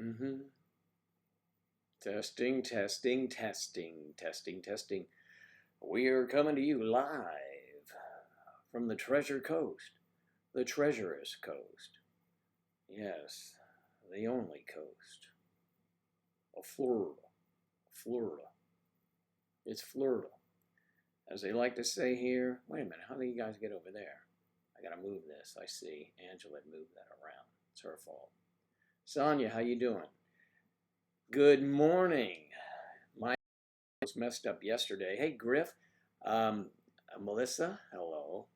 Mm-hmm. Testing, testing, testing, testing, testing. We are coming to you live from the Treasure Coast, the treacherous coast. Yes, the only coast of Florida. Florida. It's Florida. As they like to say here, wait a minute, how do you guys get over there? I gotta move this. I see Angela moved that around. It's her fault. Sonia, how you doing? Good morning. My was messed up yesterday. Hey, Griff. Melissa, hello.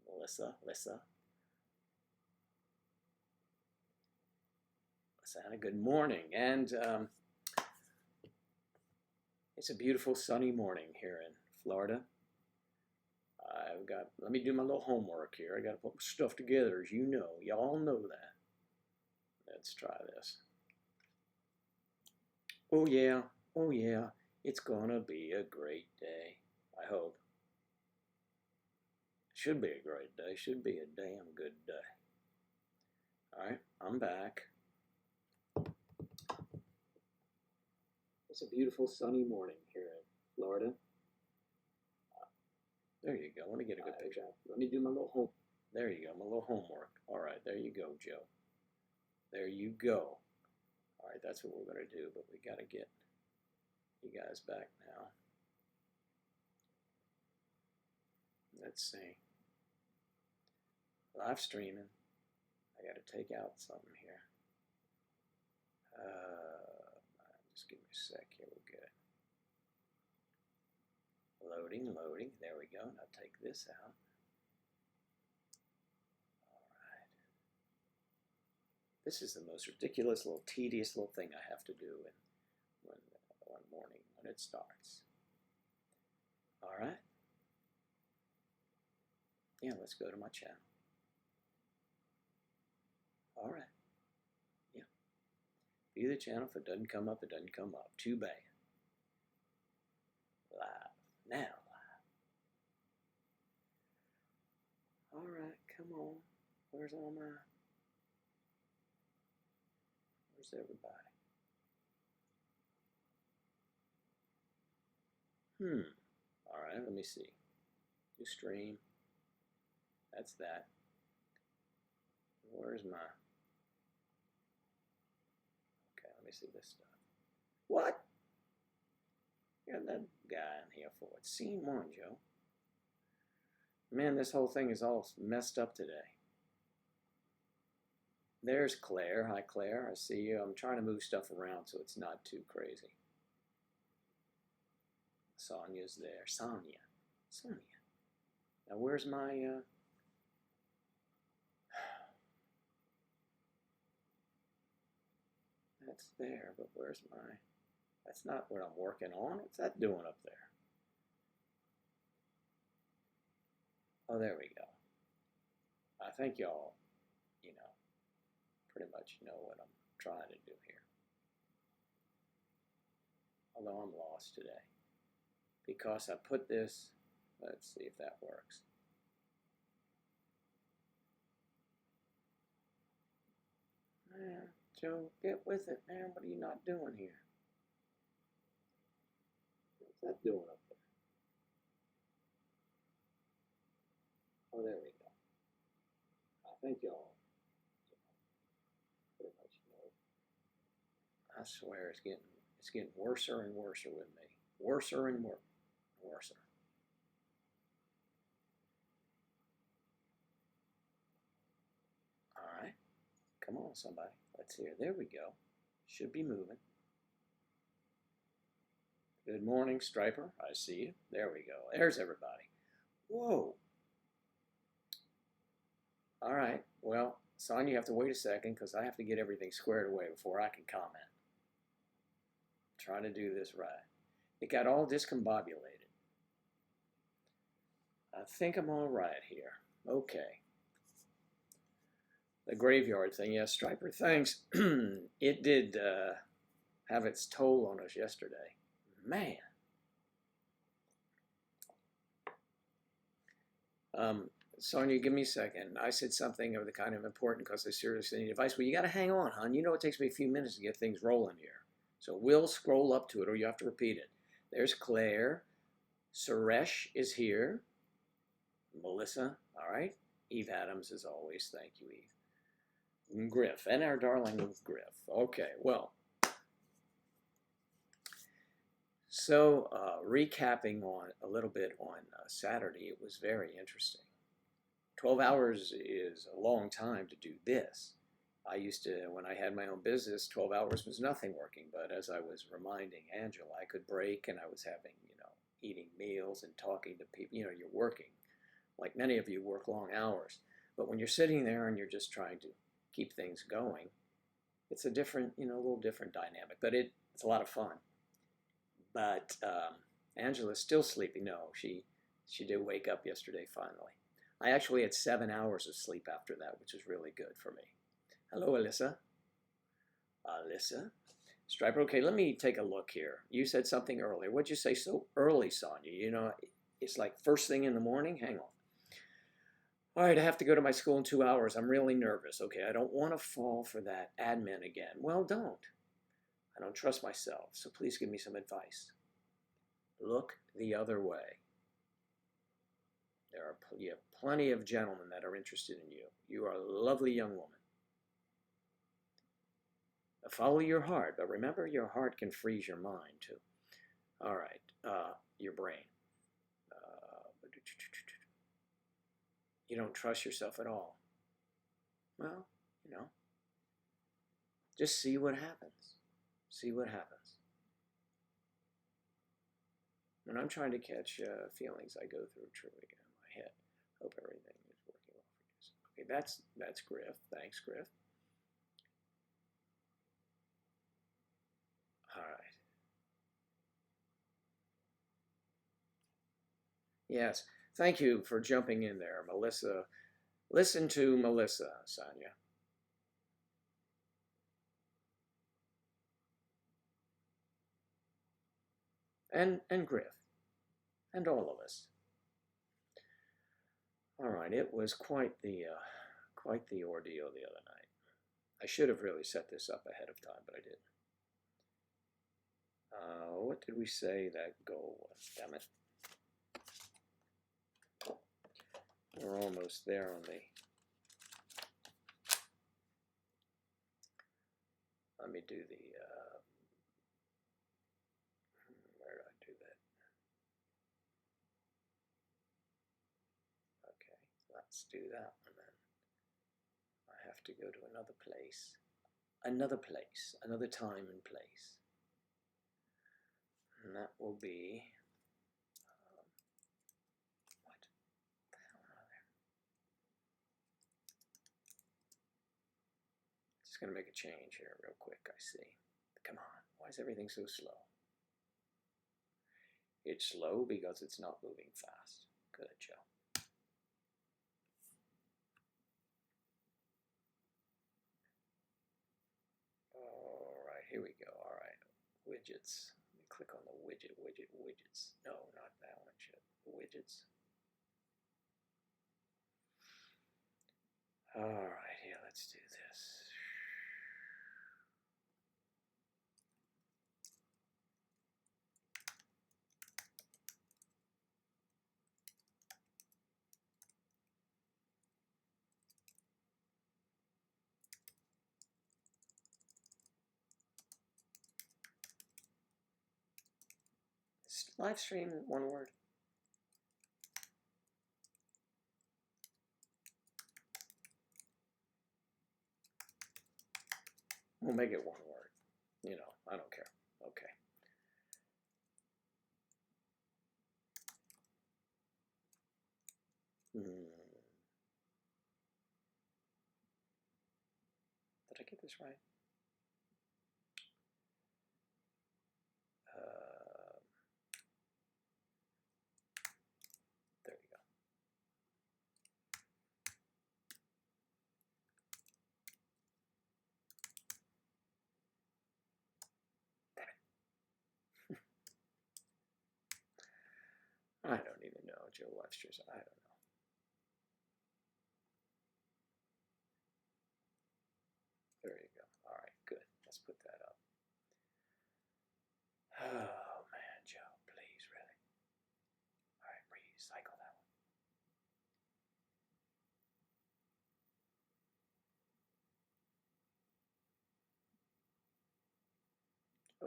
Melissa. Good morning. And it's a beautiful sunny morning here in Florida. Let me do my little homework here. I got to put my stuff together, as you know. Y'all know that. Let's try this. Oh yeah, it's gonna be a great day, I hope. Should be a great day, should be a damn good day. Alright, I'm back. It's a beautiful sunny morning here in Florida. There you go, let me get a good picture. Let me do my little home. There you go, my little homework. Alright, there you go, Joe. There you go. Alright, that's what we're gonna do, but we gotta get you guys back now. Let's see. Live streaming. I gotta take out something here. Just give me a sec here, we'll get it. Loading. There we go. Now take this out. Alright. This is the most ridiculous little tedious little thing I have to do one morning when it starts. Alright. Yeah, let's go to my channel. Alright. Yeah. View the channel. If it doesn't come up, it doesn't come up. Too bad. Live. Now live. Alright, come on. Where's everybody? Alright, let me see. You stream. That's that. Where's my... Okay, let me see this stuff. What? You got that guy in here for it. Scene 1, Joe. Man, this whole thing is all messed up today. There's Claire. Hi, Claire. I see you. I'm trying to move stuff around so it's not too crazy. Sonia's there. Sonia. Now, where's my... That's there, but where's my... That's not what I'm working on. What's that doing up there? Oh, there we go. I think y'all, pretty much know what I'm trying to do here. Although I'm lost today. Because I put this, let's see if that works. Man, Joe, get with it, man. What are you not doing here? What's that doing up there? Oh, there we go. I think y'all pretty much know. I swear it's getting worser and worser with me. Worser and worser. All right. Come on, somebody. Let's hear. There we go. Should be moving. Good morning, Striper. I see you. There we go. There's everybody. Whoa. All right. Well, Sonia, you have to wait a second because I have to get everything squared away before I can comment. I'm trying to do this right. It got all discombobulated. I think I'm all right here. Okay. The graveyard thing, yes, Striper, thanks. It did have its toll on us yesterday. Man. Sonia, give me a second. I said something of the kind of important because I seriously need advice. Well, you got to hang on, hon. You know it takes me a few minutes to get things rolling here. So we'll scroll up to it, or you have to repeat it. There's Claire. Suresh is here. Melissa, all right. Eve Adams, as always. Thank you, Eve. Griff, and our darling Griff. Okay, well. So recapping on a little bit on Saturday, it was very interesting. 12 hours is a long time to do this. I used to, when I had my own business, 12 hours was nothing working. But as I was reminding Angela, I could break, and I was having, eating meals and talking to people. You're working. Like many of you work long hours. But when you're sitting there and you're just trying to keep things going, it's a different, a little different dynamic. But it's a lot of fun. But Angela's still sleeping. No, she did wake up yesterday finally. I actually had 7 hours of sleep after that, which is really good for me. Hello, Alyssa. Alyssa. Striper, okay, let me take a look here. You said something earlier. What'd you say so early, Sonia? It's like first thing in the morning? Hang on. All right, I have to go to my school in 2 hours. I'm really nervous. Okay, I don't want to fall for that admin again. Well, don't. I don't trust myself, so please give me some advice. Look the other way. You have plenty of gentlemen that are interested in you. You are a lovely young woman. Follow your heart, but remember your heart can freeze your mind too. All right, your brain. You don't trust yourself at all. Well, just see what happens. See what happens. When I'm trying to catch feelings, I go through truly in my head. Hope everything is working well for you. Okay, that's Griff. Thanks, Griff. All right. Yes. Thank you for jumping in there, Melissa. Listen to Melissa, Sonia. And Griff. And all of us. All right, it was quite the ordeal the other night. I should have really set this up ahead of time, but I didn't. What did we say that goal was? Damn it. We're almost there on the... Let me do the... where did I do that? Okay, let's do that one then. I have to go to another place. Another time and place. And that will be... what the hell are there? Just going to make a change here real quick, I see. Come on, why is everything so slow? It's slow because it's not moving fast. Good, Joe. All right, here we go. All right, widgets. Let me click on the widgets. No, not that one yet. The widgets. All right, here, let's do this. Live stream, one word. We'll make it one word. I don't care. Okay. Did I get this right? There you go. I don't even know, Joe Webster's. I don't know.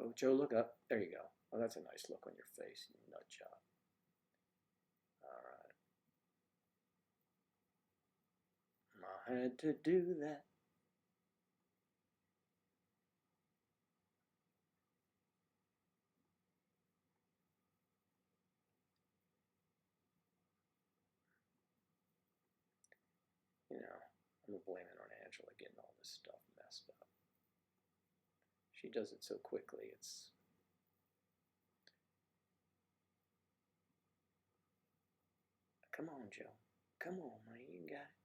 Oh, Joe, look up. There you go. Oh, that's a nice look on your face, you nut job. All right. I had to do that. You know, I'm gonna blame it on Angela getting all this stuff messed up. She does it so quickly, it's... Come on, Joe. Come on, man, you got it.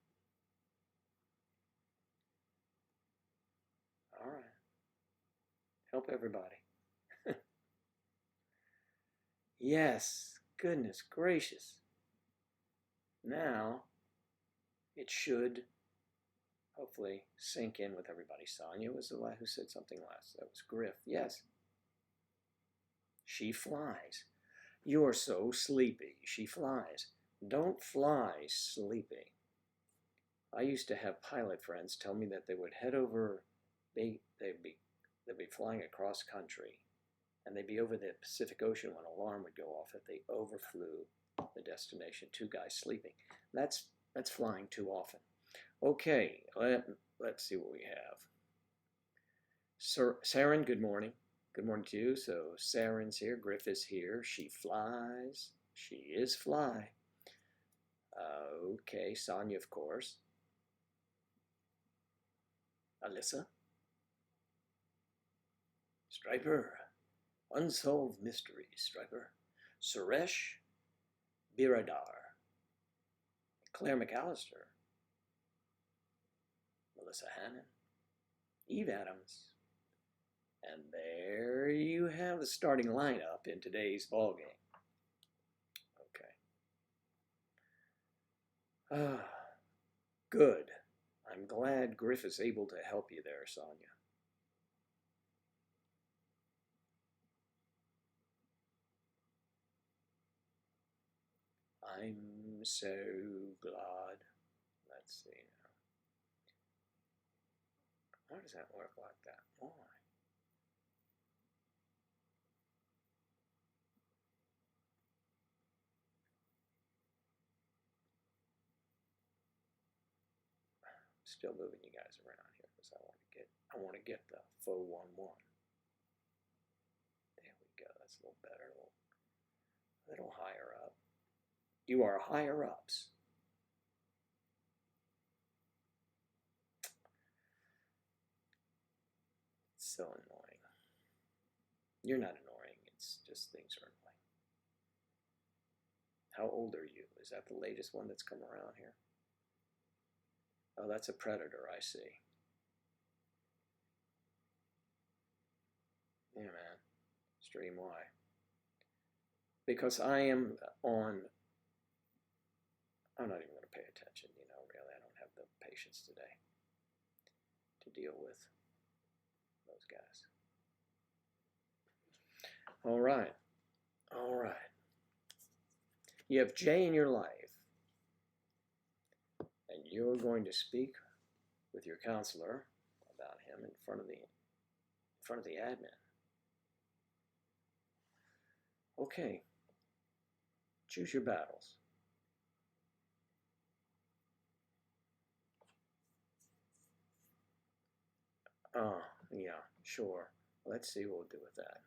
All right. Help everybody. Yes, goodness gracious. Now, it should hopefully sink in with everybody. Sonia was the one who said something last. That was Griff. Yes. She flies. You're so sleepy. She flies. Don't fly sleepy. I used to have pilot friends tell me that they would head over, they'd be flying across country, and they'd be over the Pacific Ocean when an alarm would go off if they overflew the destination. Two guys sleeping. That's flying too often. Okay, let's see what we have. Saren, good morning. Good morning to you. So Saren's here. Griff is here. She flies. She is fly. Okay, Sonia, of course. Alyssa. Striper. Unsolved Mysteries, Striper. Suresh. Biradar. Claire McAllister. Melissa Hannon. Eve Adams. And there you have the starting lineup in today's ballgame. Okay. Good. I'm glad Griff is able to help you there, Sonia. I'm so glad. Let's see now. Why does that work like that? Why? Still moving you guys around here because I want to get the faux 1-1. There we go. That's a little better. A little higher up. You are higher ups. It's so annoying. You're not annoying. It's just things are annoying. How old are you? Is that the latest one that's come around here? Oh, that's a predator, I see. Yeah, man. Stream why? Because I am on... I'm not even going to pay attention, you know, really. I don't have the patience today to deal with those guys. All right. All right. You have Jay in your life, and you're going to speak with your counselor about him in front of the admin. Okay. Choose your battles. Oh, yeah, sure. Let's see what we'll do with that.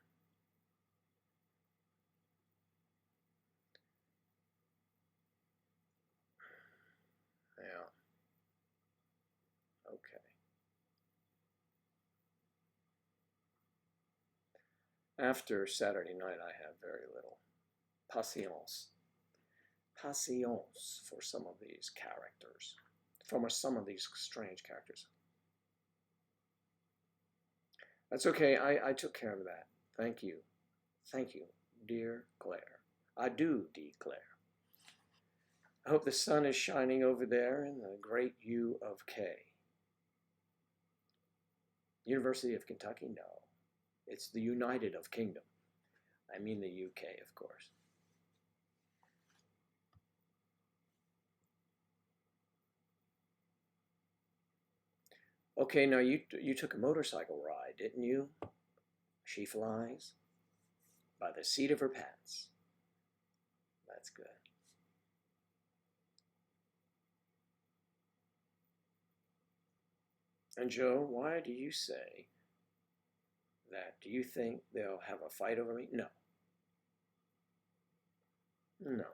Yeah. Okay. After Saturday night, I have very little patience for some of these characters, from some of these strange characters. That's okay. I took care of that. Thank you. Thank you, dear Claire. I do declare. I hope the sun is shining over there in the great U of K. University of Kentucky? No. It's the United of Kingdom. I mean the UK, of course. Okay, now you took a motorcycle ride, didn't you? She flies by the seat of her pants. That's good. And Joe, why do you say that? Do you think they'll have a fight over me? No. No, no, no, no.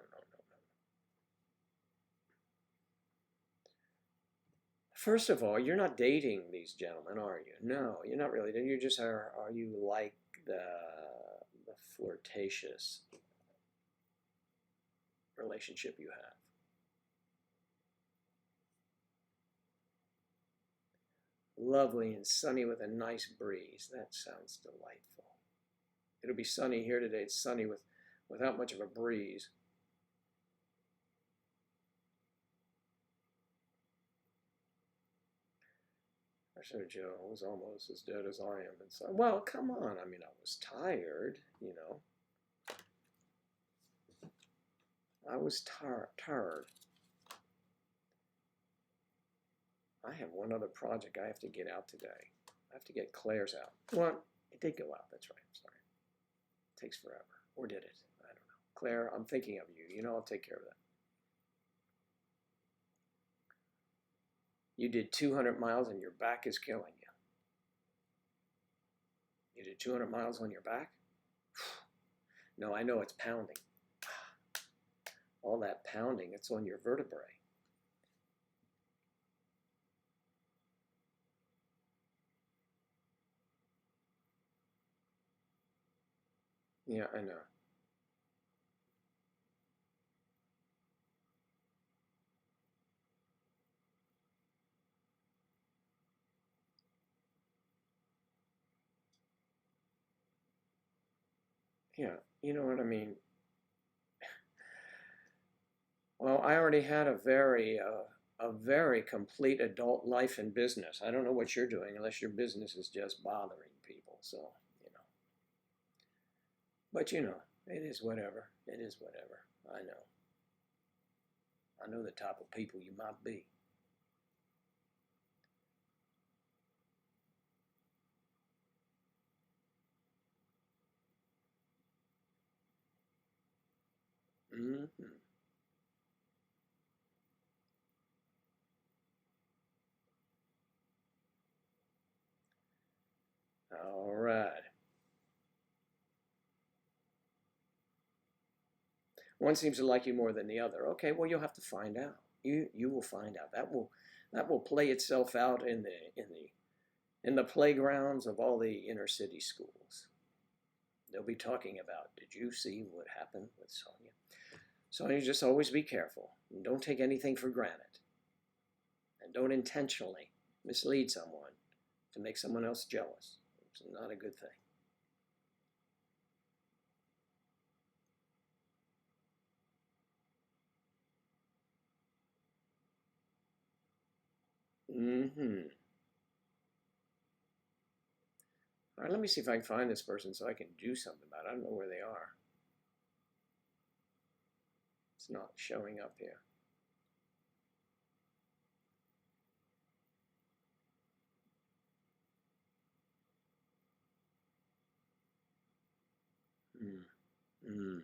First of all, you're not dating these gentlemen, are you? No, you're not really. You just are you like the flirtatious relationship you have? Lovely and sunny with a nice breeze. That sounds delightful. It'll be sunny here today. It's sunny without much of a breeze. I said, Joe, I was almost as dead as I am inside. Well, come on. I mean, I was tired, you know. I was tired. I have one other project I have to get out today. I have to get Claire's out. Well, it did go out. That's right. I'm sorry. It takes forever. Or did it? I don't know. Claire, I'm thinking of you. You know I'll take care of that. You did 200 miles and your back is killing you. You did 200 miles on your back? No, I know it's pounding. All that pounding, it's on your vertebrae. Yeah, I know. Yeah, you know what I mean? Well, I already had a very complete adult life and business. I don't know what you're doing unless your business is just bothering people. So, you know. But you know, it is whatever. It is whatever. I know. I know the type of people you might be. Mm-hmm. All right. One seems to like you more than the other. Okay, well you'll have to find out. You will find out. That will play itself out in the playgrounds of all the inner city schools. They'll be talking about, did you see what happened with Sonia? Sonia, just always be careful. And don't take anything for granted. And don't intentionally mislead someone to make someone else jealous. It's not a good thing. Mm-hmm. All right, let me see if I can find this person so I can do something about it. I don't know where they are. It's not showing up here. Mm. Mm.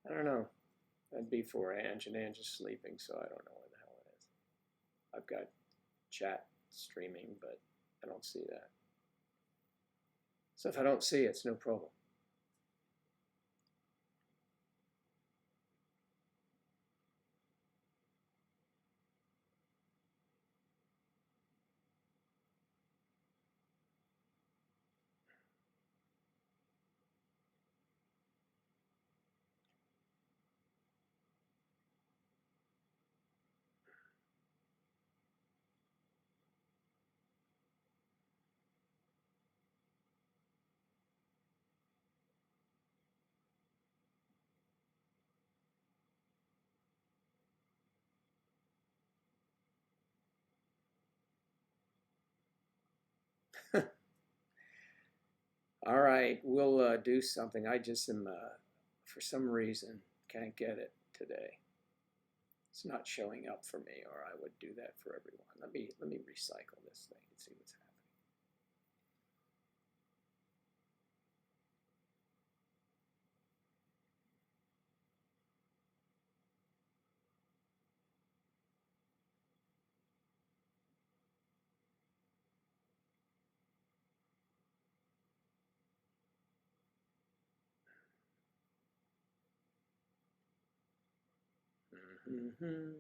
I don't know. That'd be for Ange, and Ange is sleeping, so I don't know where the hell it is. I've got chat streaming, but I don't see that. So if I don't see it, it's no problem. All right, we'll do something. I just am, for some reason, can't get it today. It's not showing up for me, or I would do that for everyone. Let me recycle this thing and see what's happening. Mm-hmm.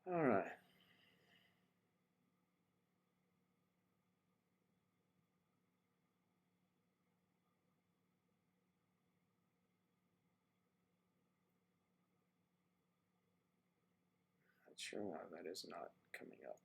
All right. Not sure why that is not coming up.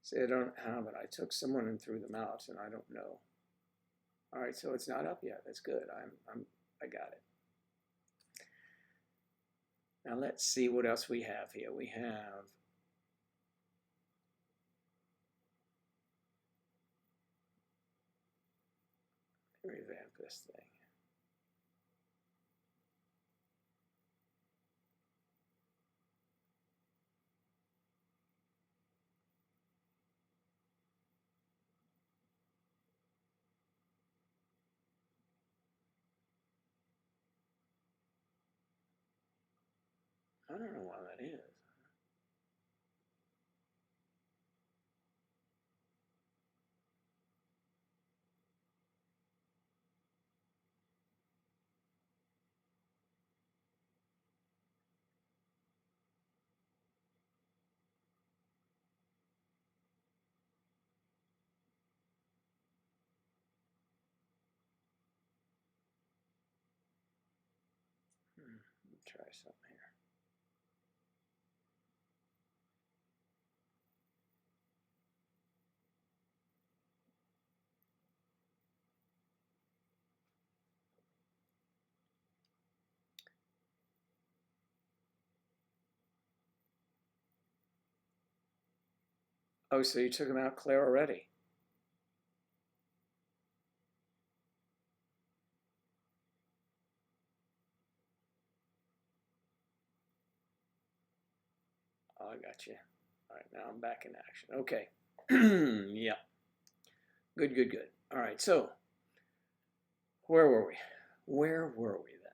See, I don't have it. I took someone and threw them out, and I don't know. All right, so it's not up yet. That's good. I got it. Now let's see what else we have here. We have revamp this thing. I don't know why that is. Let me try something here. Oh, so you took him out, Claire, already? Oh, I got you. All right, now I'm back in action. Okay. Yeah. Good, good, good. All right, so where were we? Where were we then?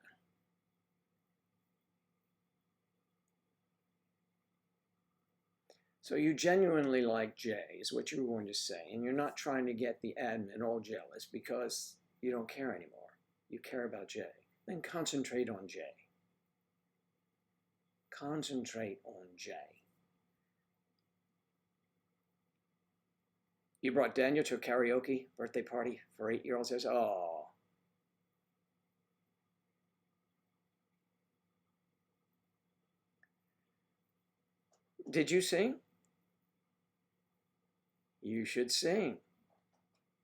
So you genuinely like Jay, is what you're going to say, and you're not trying to get the admin all jealous because you don't care anymore. You care about Jay. Then concentrate on Jay. Concentrate on Jay. You brought Daniel to a karaoke birthday party for 8-year-olds. Says, oh. Did you sing? You should sing.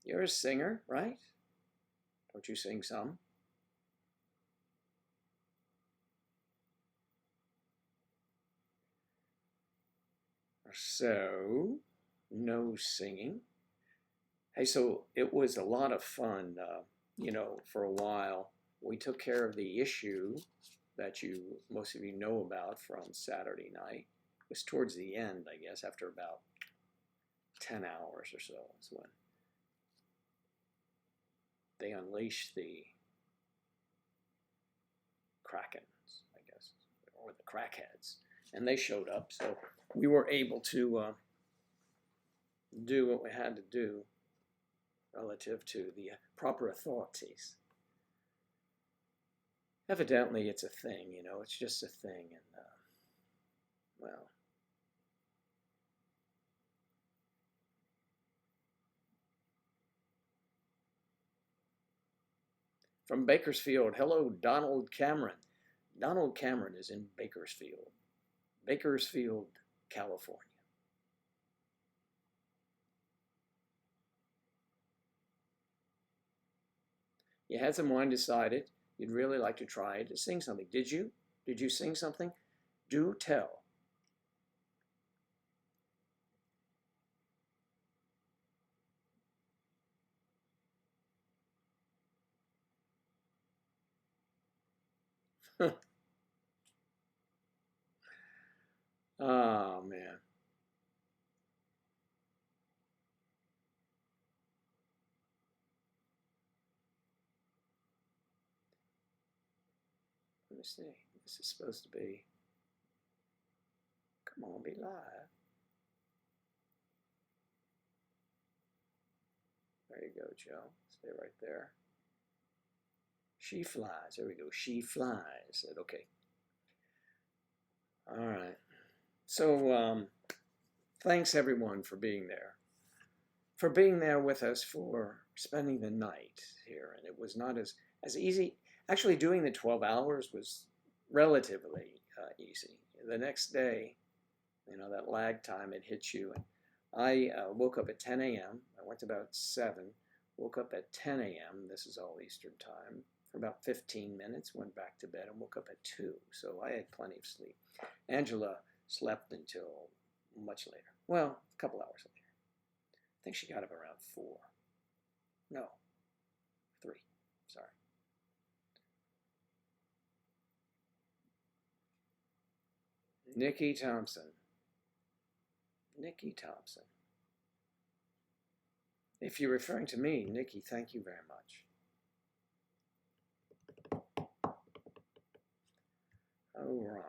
You're a singer, right? Don't you sing some? So, no singing. Hey, so it was a lot of fun, for a while. We took care of the issue that most of you know about from Saturday night. It was towards the end, I guess, after about 10 hours or so is when they unleashed the Krakens, I guess, or the crackheads. And they showed up, so we were able to do what we had to do relative to the proper authorities. Evidently, it's a thing, it's just a thing, and, well. From Bakersfield, hello, Donald Cameron. Donald Cameron is in Bakersfield, California. You had some wine, decided you'd really like to try to sing something. Did you? Did you sing something? Do tell. Oh, man. Let me see. This is supposed to be. Come on, be live. There you go, Joe. Stay right there. She flies. There we go. She flies. Okay. All right. So, thanks everyone for being there. For being there with us, for spending the night here. And it was not as easy. Actually, doing the 12 hours was relatively easy. The next day, that lag time, it hits you. And I woke up at 10 a.m. I went to about 7, woke up at 10 a.m. This is all Eastern time. For about 15 minutes, went back to bed and woke up at 2. So I had plenty of sleep. Angela slept until much later. Well, a couple hours later. I think she got up around 4. No, 3. Sorry. Nikki Thompson. Nikki Thompson. If you're referring to me, Nikki, thank you very much. All right.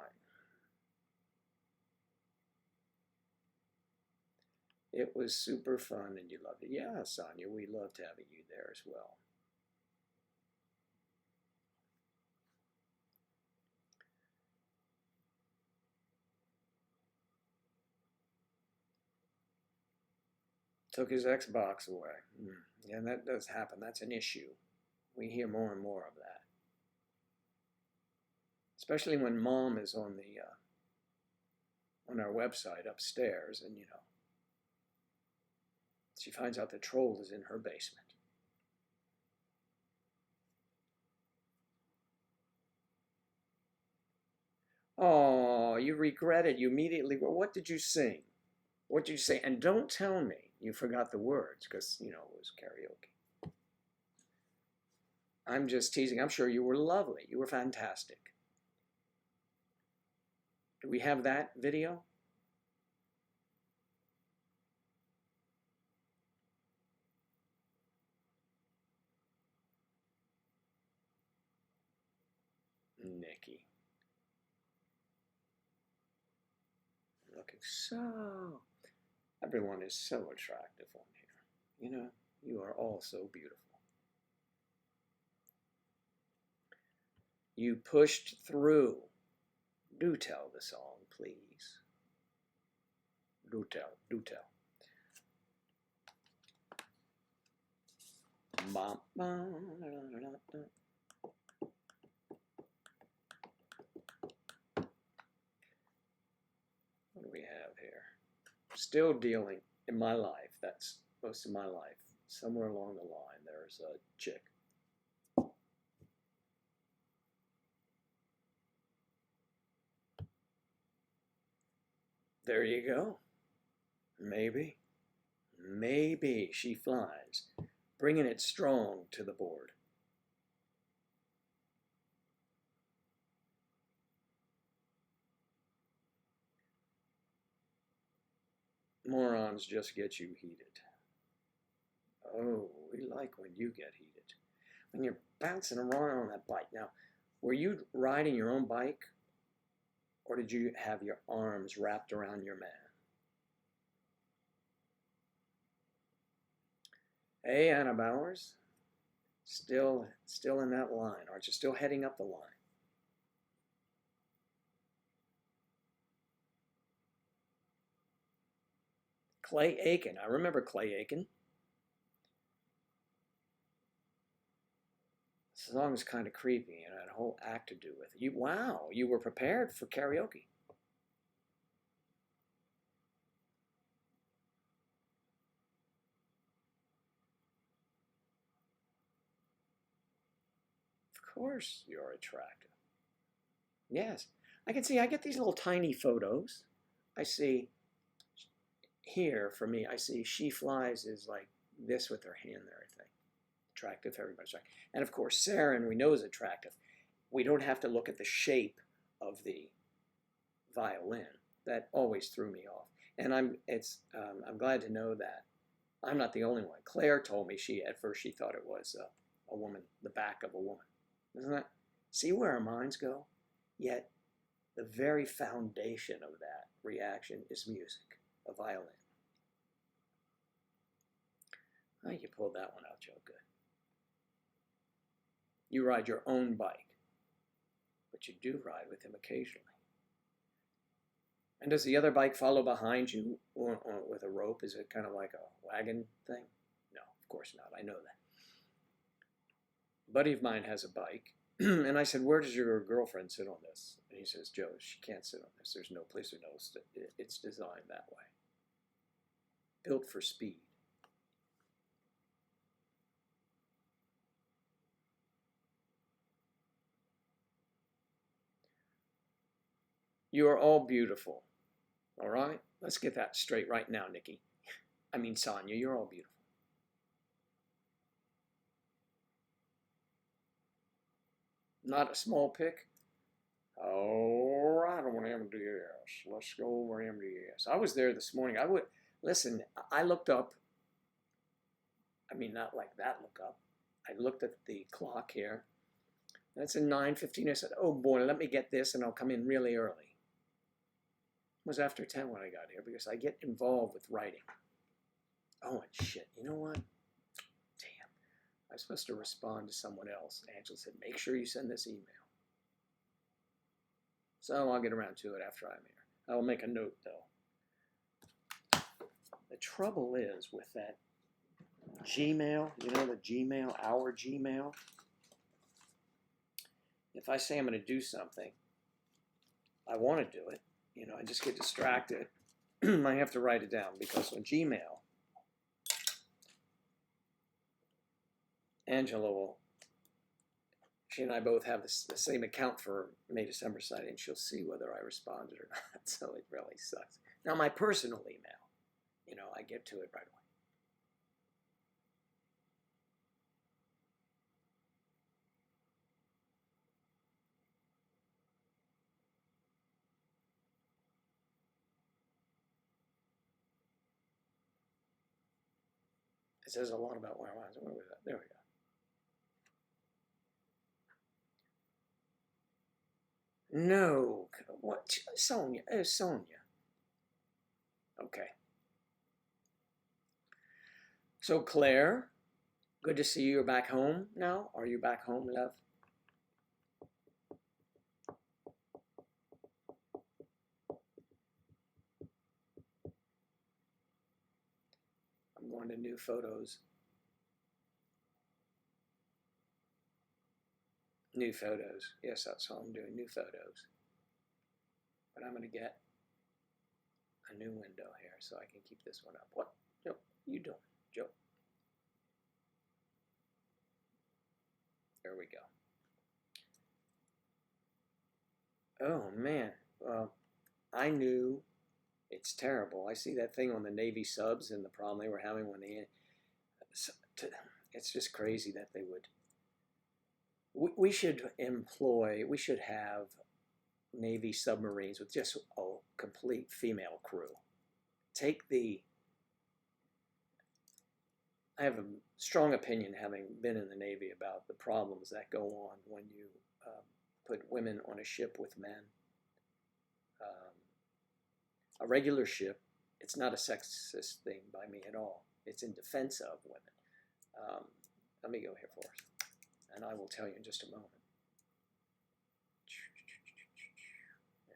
It was super fun and you loved it. Yeah, Sonia, we loved having you there as well. Took his Xbox away. Yeah, that does happen. That's an issue. We hear more and more of that. Especially when mom is on our website upstairs and she finds out the troll is in her basement. Oh, you regret it. You immediately, well, what did you sing? What did you say? And don't tell me you forgot the words because, it was karaoke. I'm just teasing. I'm sure you were lovely. You were fantastic. Do we have that video? Nikki. Looking so... Everyone is so attractive on here. You are all so beautiful. You pushed through. Do tell the song, please. Do tell, do tell. What do we have here? Still dealing in my life. That's most of my life. Somewhere along the line, there's a chick. There you go. Maybe she flies, bringing it strong to the board. Morons just get you heated. Oh, we like when you get heated. When you're bouncing around on that bike. Now, were you riding your own bike? Or did you have your arms wrapped around your man? Hey, Anna Bowers. Still in that line. Aren't you still heading up the line? Clay Aiken. I remember Clay Aiken. The song is kind of creepy and had a whole act to do with it. Wow, you were prepared for karaoke. course you're attractive. Yes. I can see, I get these little tiny photos. I see here, for me, I see she flies is like this with her hand and everything. Attractive, everybody's right. And of course, Saren, we know is attractive. We don't have to look at the shape of the violin. That always threw me off. And I'm glad to know that I'm not the only one. Claire told me at first she thought it was a woman, the back of a woman. Isn't that? See where our minds go? Yet the very foundation of that reaction is music, a violin. Oh, you pulled that one out, Joe. Good. You ride your own bike, but you do ride with him occasionally. And does the other bike follow behind you with a rope? Is it kind of like a wagon thing? No, of course not. I know that. A buddy of mine has a bike, and I said, where does your girlfriend sit on this? And he says, Joe, she can't sit on this. There's no place to know it's designed that way. Built for speed. You are all beautiful. All right? Let's get that straight right now, Nikki. I mean, Sonia, you're all beautiful. Not a small pick? All right, on MDS. Let's go over MDS. I was there this morning. Listen, I looked up. I mean, not like that look up. I looked at the clock here. That's at 9:15. I said, oh boy, let me get this and I'll come in really early. It was after 10 when I got here because I get involved with writing. Oh, and shit, you know what? Damn. I was supposed to respond to someone else. Angela said, make sure you send this email. So I'll get around to it after I'm here. I will make a note, though. The trouble is with that Gmail, you know, the Gmail, our Gmail. If I say I'm going to do something, I want to do it. You know, I just get distracted. I have to write it down because on Gmail, Angela she and I both have the same account for May December site, and she'll see whether I responded or not. So it really sucks. Now my personal email, you know, I get to it right away. It says a lot about where I was. Where was that? There we go. No, what? Sonia. Sonia. Okay. So Claire, good to see you. You're back home now. Are you back home, love? I'm going to new photos. New photos. Yes, that's all I'm doing. New photos. But I'm going to get a new window here so I can keep this one up. What? Joe, you doing? Joe. There we go. Oh, man. Well, I knew it's terrible. I see that thing on the Navy subs and the problem they were having when they... It's just crazy that they would... We should have Navy submarines with just a complete female crew. I have a strong opinion, having been in the Navy, about the problems that go on when you put women on a ship with men. A regular ship, it's not a sexist thing by me at all. It's in defense of women. Let me go here first, and I will tell you in just a moment.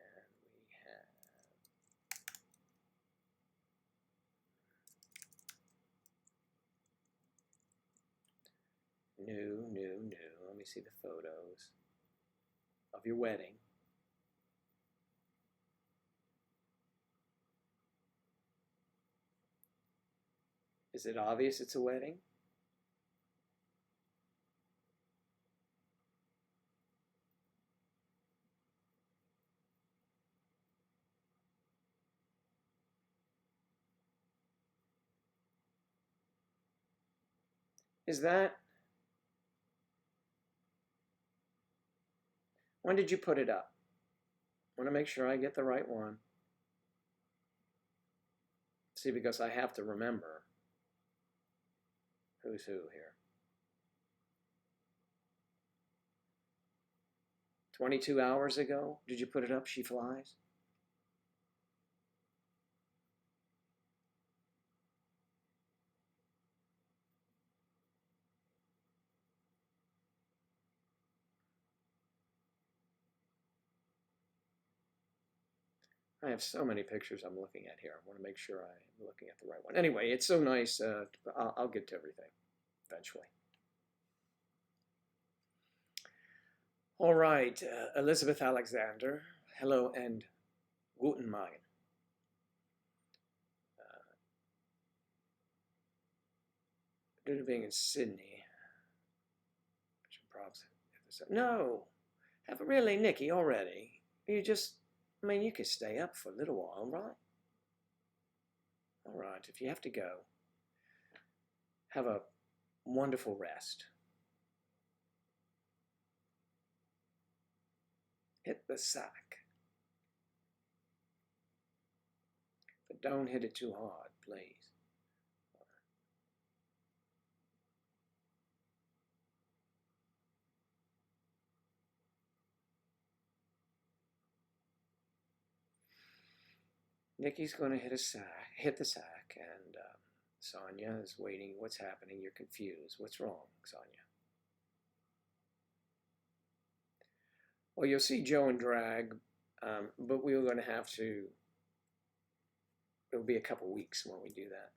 And we have new. Let me see the photos of your wedding. Is it obvious it's a wedding? Is that, when did you put it up? I want to make sure I get the right one. See, because I have to remember who's who here. 22 hours ago, did you put it up, She Flies? I have so many pictures I'm looking at here. I want to make sure I'm looking at the right one. Anyway, it's so nice. I'll get to everything eventually. All right, Elizabeth Alexander. Hello and guten Morgen. Due to being in Sydney. No, have a really, Nikki, already. You just, I mean, you could stay up for a little while, right? All right, if you have to go, have a wonderful rest. Hit the sack. But don't hit it too hard, please. Nikki's going to hit the sack, and Sonia is waiting. What's happening? You're confused. What's wrong, Sonia? Well, you'll see Joe in drag, but we're going to have to. It'll be a couple weeks when we do that.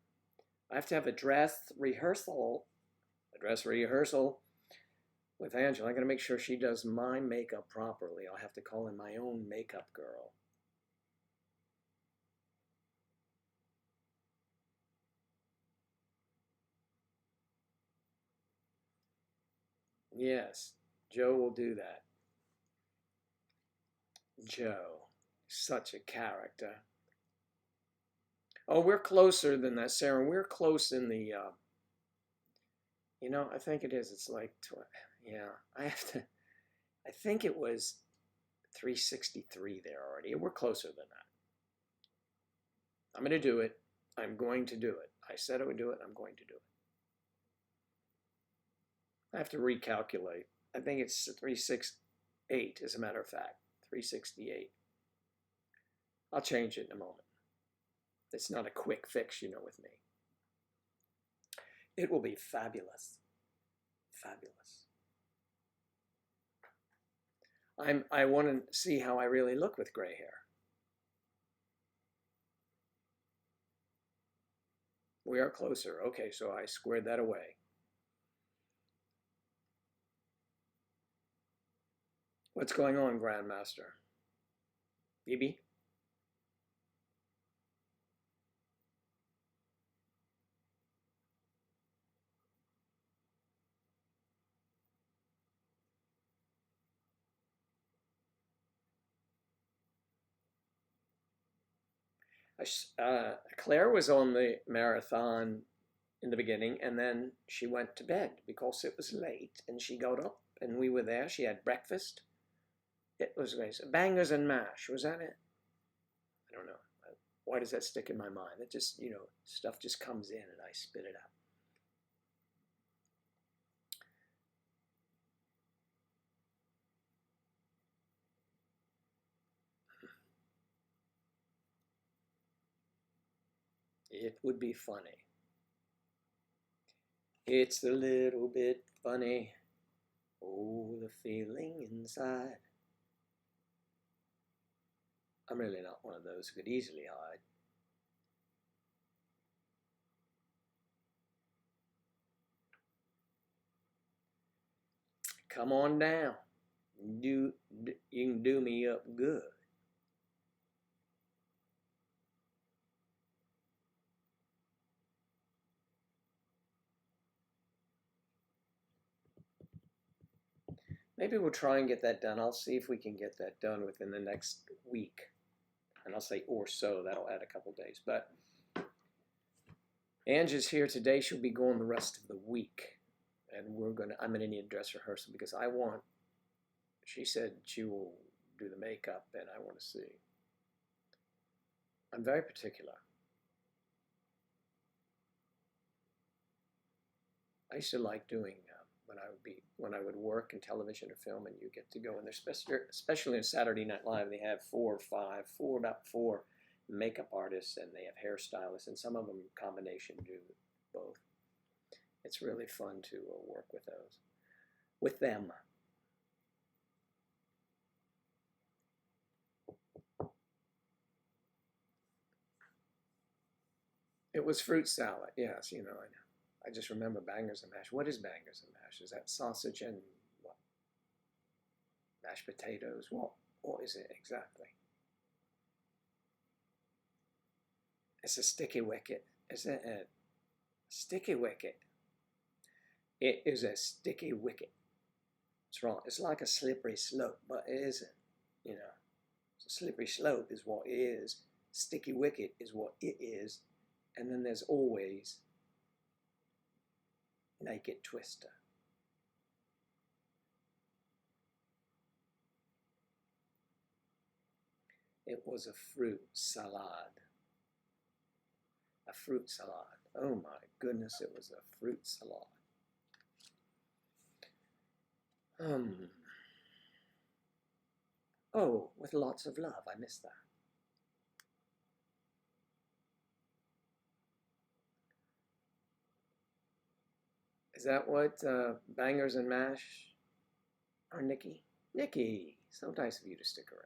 I have to have a dress rehearsal with Angela. I'm going to make sure she does my makeup properly. I'll have to call in my own makeup girl. Yes, Joe will do that. Joe, such a character. Oh, we're closer than that, Sarah. We're close in the, I think it is. It's like, yeah, I think it was 363 there already. We're closer than that. I'm going to do it. I'm going to do it. I said I would do it. I'm going to do it. I have to recalculate. I think it's 368, as a matter of fact. 368. I'll change it in a moment. It's not a quick fix, with me. It will be fabulous. Fabulous. I want to see how I really look with gray hair. We are closer. Okay, so I squared that away. What's going on, Grandmaster? Bibi? Claire was on the marathon in the beginning, and then she went to bed because it was late, and she got up, and we were there. She had breakfast. It was nice. Bangers and mash. Was that it? I don't know. Why does that stick in my mind? It just, stuff just comes in and I spit it out. It would be funny. It's a little bit funny. Oh, the feeling inside. I'm really not one of those who could easily hide. Come on down. You can do me up good. Maybe we'll try and get that done. I'll see if we can get that done within the next week. And I'll say or so. That'll add a couple days. But Ange is here today. She'll be gone the rest of the week. and I'm going to need a dress rehearsal because she said she will do the makeup, and I want to see. I'm very particular. I used to like doing when I would work in television or film, and you get to go in there, especially on Saturday Night Live. They have about four makeup artists, and they have hairstylists, and some of them combination do both. It's really fun to work with them. It was fruit salad, yes, I know. I just remember bangers and mash. What is bangers and mash? Is that sausage and what? Mashed potatoes? What is it exactly? It's a sticky wicket. Is it a sticky wicket? It is a sticky wicket. It's wrong. It's like a slippery slope, but it isn't. It's a slippery slope is what it is. Sticky wicket is what it is. And then there's always naked twister. It was a fruit salad. A fruit salad. Oh my goodness, it was a fruit salad. Oh, with lots of love. I missed that. Is that what bangers and mash are, Nikki? Nikki, so nice of you to stick around.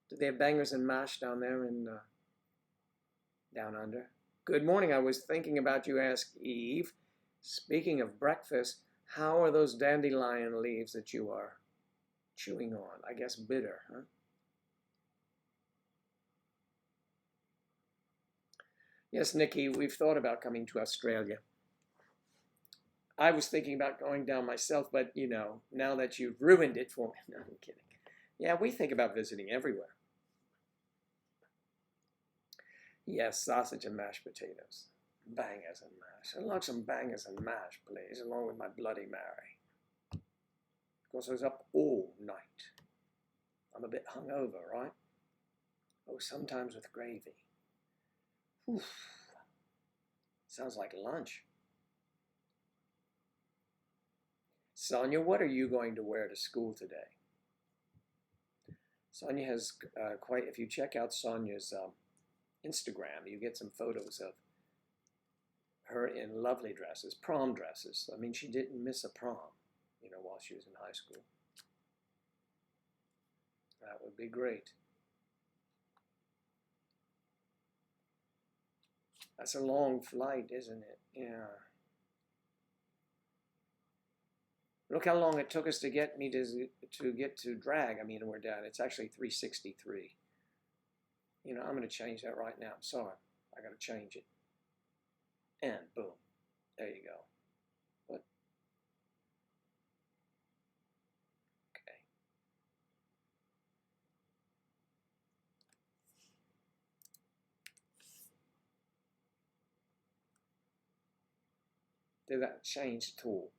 Do they have bangers and mash down there in down under? Good morning. I was thinking about you, asked Eve. Speaking of breakfast, how are those dandelion leaves that you are chewing on? I guess bitter, huh? Yes, Nikki, we've thought about coming to Australia. I was thinking about going down myself, but now that you've ruined it for me. No, I'm kidding. Yeah, we think about visiting everywhere. Yes, sausage and mashed potatoes. Bangers and mash. I'd like some bangers and mash, please, along with my Bloody Mary. Of course, I was up all night. I'm a bit hungover, right? Oh, sometimes with gravy. Oof. Sounds like lunch. Sonia, what are you going to wear to school today? Sonia has if you check out Sonia's Instagram, you get some photos of her in lovely dresses, prom dresses. I mean, she didn't miss a prom, while she was in high school. That would be great. That's a long flight, isn't it? Yeah. Look how long it took us to get to drag. I mean, we're down. It's actually 363. I'm going to change that right now. I'm sorry. I got to change it. And boom. There you go. What? Okay. Did that change at all?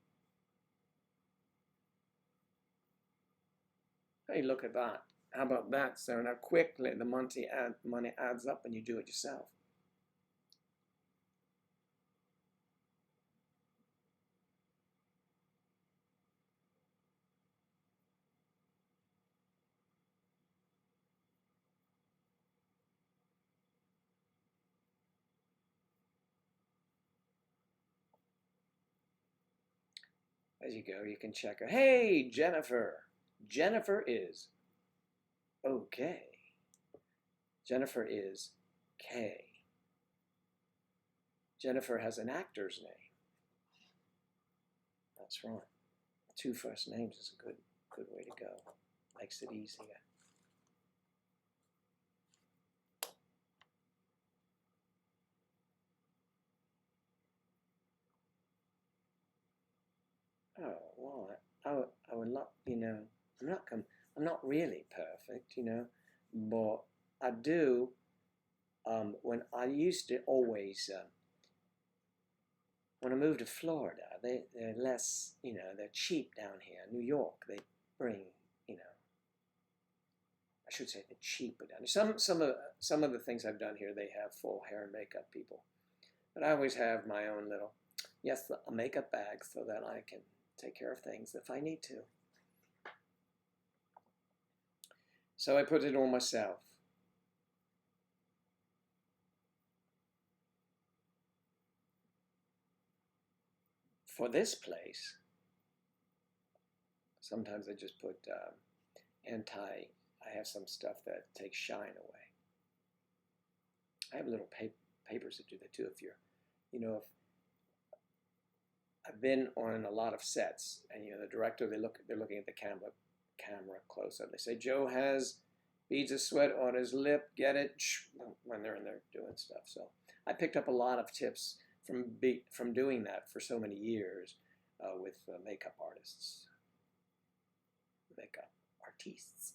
Hey, look at that. How about that? So now quickly the money adds up and you do it yourself. As you go, you can check her. Hey, Jennifer. Jennifer is okay. Jennifer is K. Jennifer has an actor's name. That's right. 2 first names is a good way to go. Makes it easier. Oh, well, I would not, I'm not really perfect, but I do, when I used to always, when I moved to Florida, they're less, they're cheap down here. New York, they bring, I should say they're cheaper down here. Some of the things I've done here, they have full hair and makeup people. But I always have my own little, yes, a makeup bag so that I can take care of things if I need to. So I put it on myself. For this place, sometimes I just put I have some stuff that takes shine away. I have little papers that do that too. If if I've been on a lot of sets, and the director, they're looking at the camera close up. They say, Joe has beads of sweat on his lip, get it, when they're in there doing stuff. So I picked up a lot of tips from doing that for so many years with makeup artists, makeup artistes.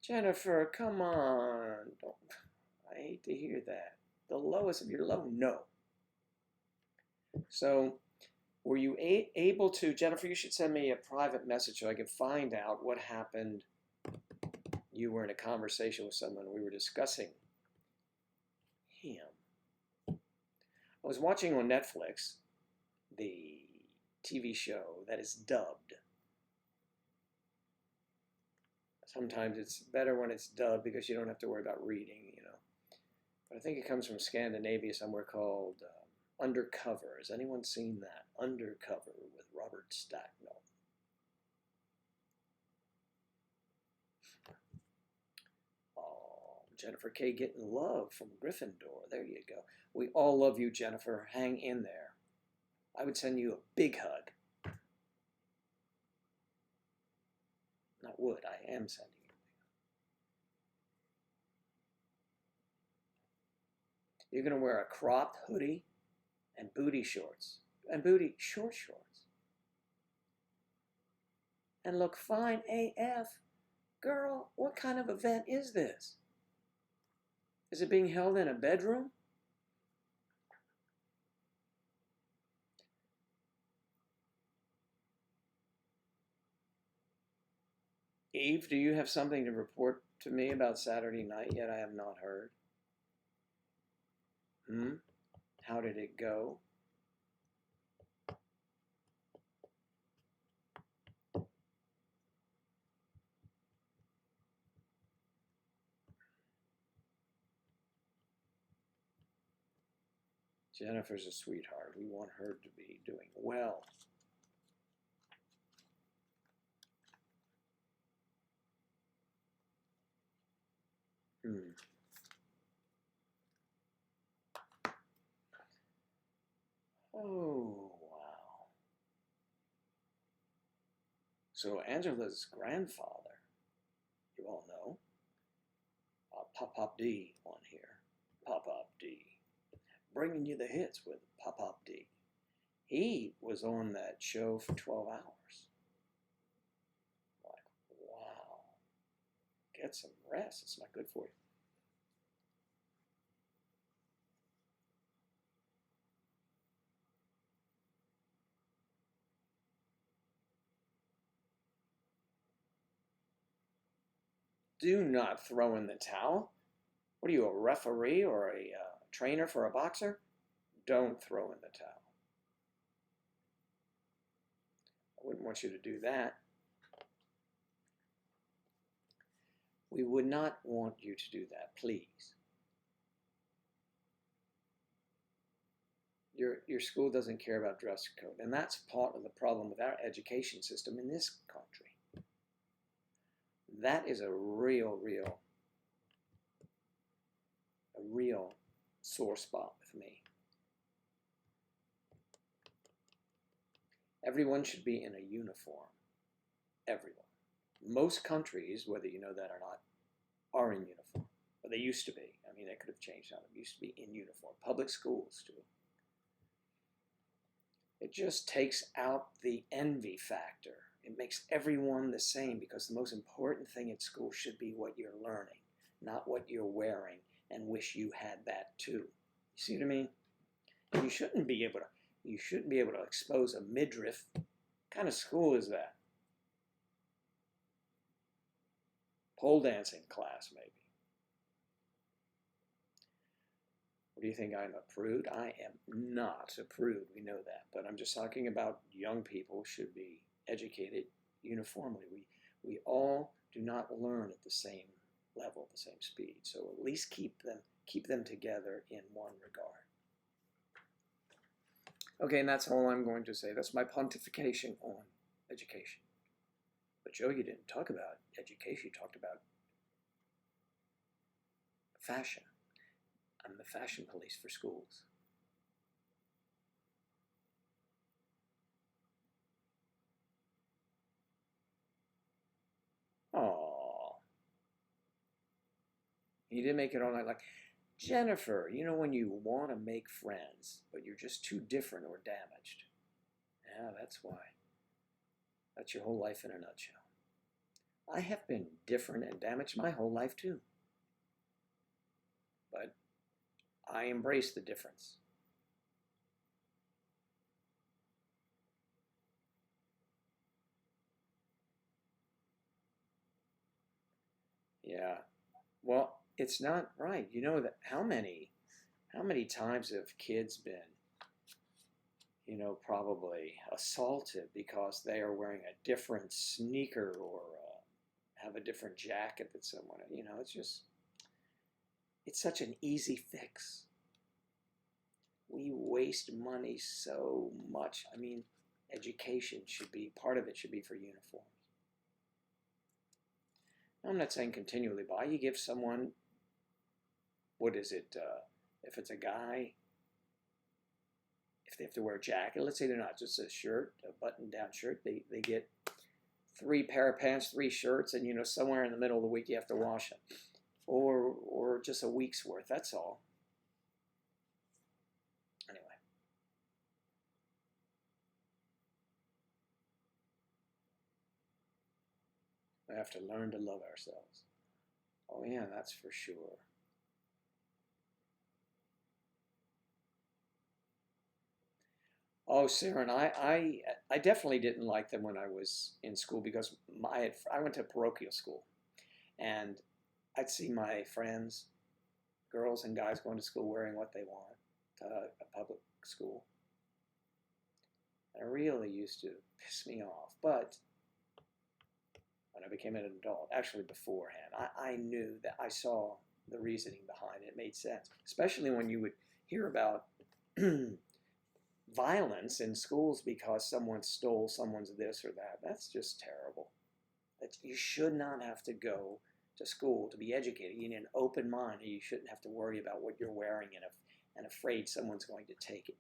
Jennifer, come on. I hate to hear that. The lowest of your low? No. So, were you able to, Jennifer, you should send me a private message so I can find out what happened. You were in a conversation with someone. We were discussing him. I was watching on Netflix the TV show that is dubbed. Sometimes it's better when it's dubbed because you don't have to worry about reading, But I think it comes from Scandinavia somewhere called Undercover. Has anyone seen that? Undercover with Robert Stacknell. Oh, Jennifer K. getting love from Gryffindor. There you go. We all love you, Jennifer. Hang in there. I would send you a big hug. Not would, I am sending you. You're going to wear a cropped hoodie and booty shorts. And booty short shorts. And look fine AF. Girl, what kind of event is this? Is it being held in a bedroom? Eve, do you have something to report to me about Saturday night yet I have not heard? How did it go? Jennifer's a sweetheart. We want her to be doing well. Oh, wow. So Angela's grandfather, you all know, Pop D on here. Pop D. Bringing you the hits with Pop D. He was on that show for 12 hours. Like, wow. Get some rest. It's not good for you. Do not throw in the towel. What are you, a referee or a trainer for a boxer? Don't throw in the towel. I wouldn't want you to do that. We would not want you to do that, please. Your school doesn't care about dress code, and that's part of the problem with our education system in this country. That is a real sore spot with me. Everyone should be in a uniform. Everyone. Most countries, whether you know that or not, are in uniform. But they used to be. I mean, they could have changed now. They used to be in uniform. Public schools, too. It just takes out the envy factor. It makes everyone the same because the most important thing at school should be what you're learning, not what you're wearing, and wish you had that too. You see what I mean? And you shouldn't be able to expose a midriff. What kind of school is that? Pole dancing class, maybe. What do you think? I'm a prude? I am not a prude. We know that. But I'm just talking about young people should be educated uniformly. We all do not learn at the same level, the same speed. So at least keep them together in one regard. Okay, and that's all I'm going to say. That's my pontification on education. But Joe, you didn't talk about education. You talked about fashion. I'm the fashion police for schools. Oh, you didn't make it all night. Like Jennifer, you know when you want to make friends, but you're just too different or damaged. Yeah, that's why. That's your whole life in a nutshell. I have been different and damaged my whole life too. But I embrace the difference. Yeah. Well, it's not right. You know that how many times have kids been, probably assaulted because they are wearing a different sneaker or have a different jacket that someone, it's such an easy fix. We waste money so much. I mean, education should be, part of it should be for uniforms. I'm not saying continually buy. You give someone, what is it, if it's a guy, if they have to wear a jacket, let's say they're not just a shirt, a button-down shirt, they get 3 pair of pants, 3 shirts, and somewhere in the middle of the week you have to wash them. Or just a week's worth, that's all. Anyway. We have to learn to love ourselves. Oh yeah, that's for sure. Oh, Sarah, and I definitely didn't like them when I was in school because I went to parochial school, and I'd see my friends, girls and guys, going to school wearing what they want to a public school. And it really used to piss me off. But when I became an adult, actually beforehand, I knew that I saw the reasoning behind it. It made sense, especially when you would hear about violence in schools because someone stole someone's this or that. That's just terrible. You should not have to go to school to be educated. You need an open mind, and you shouldn't have to worry about what you're wearing and afraid someone's going to take it.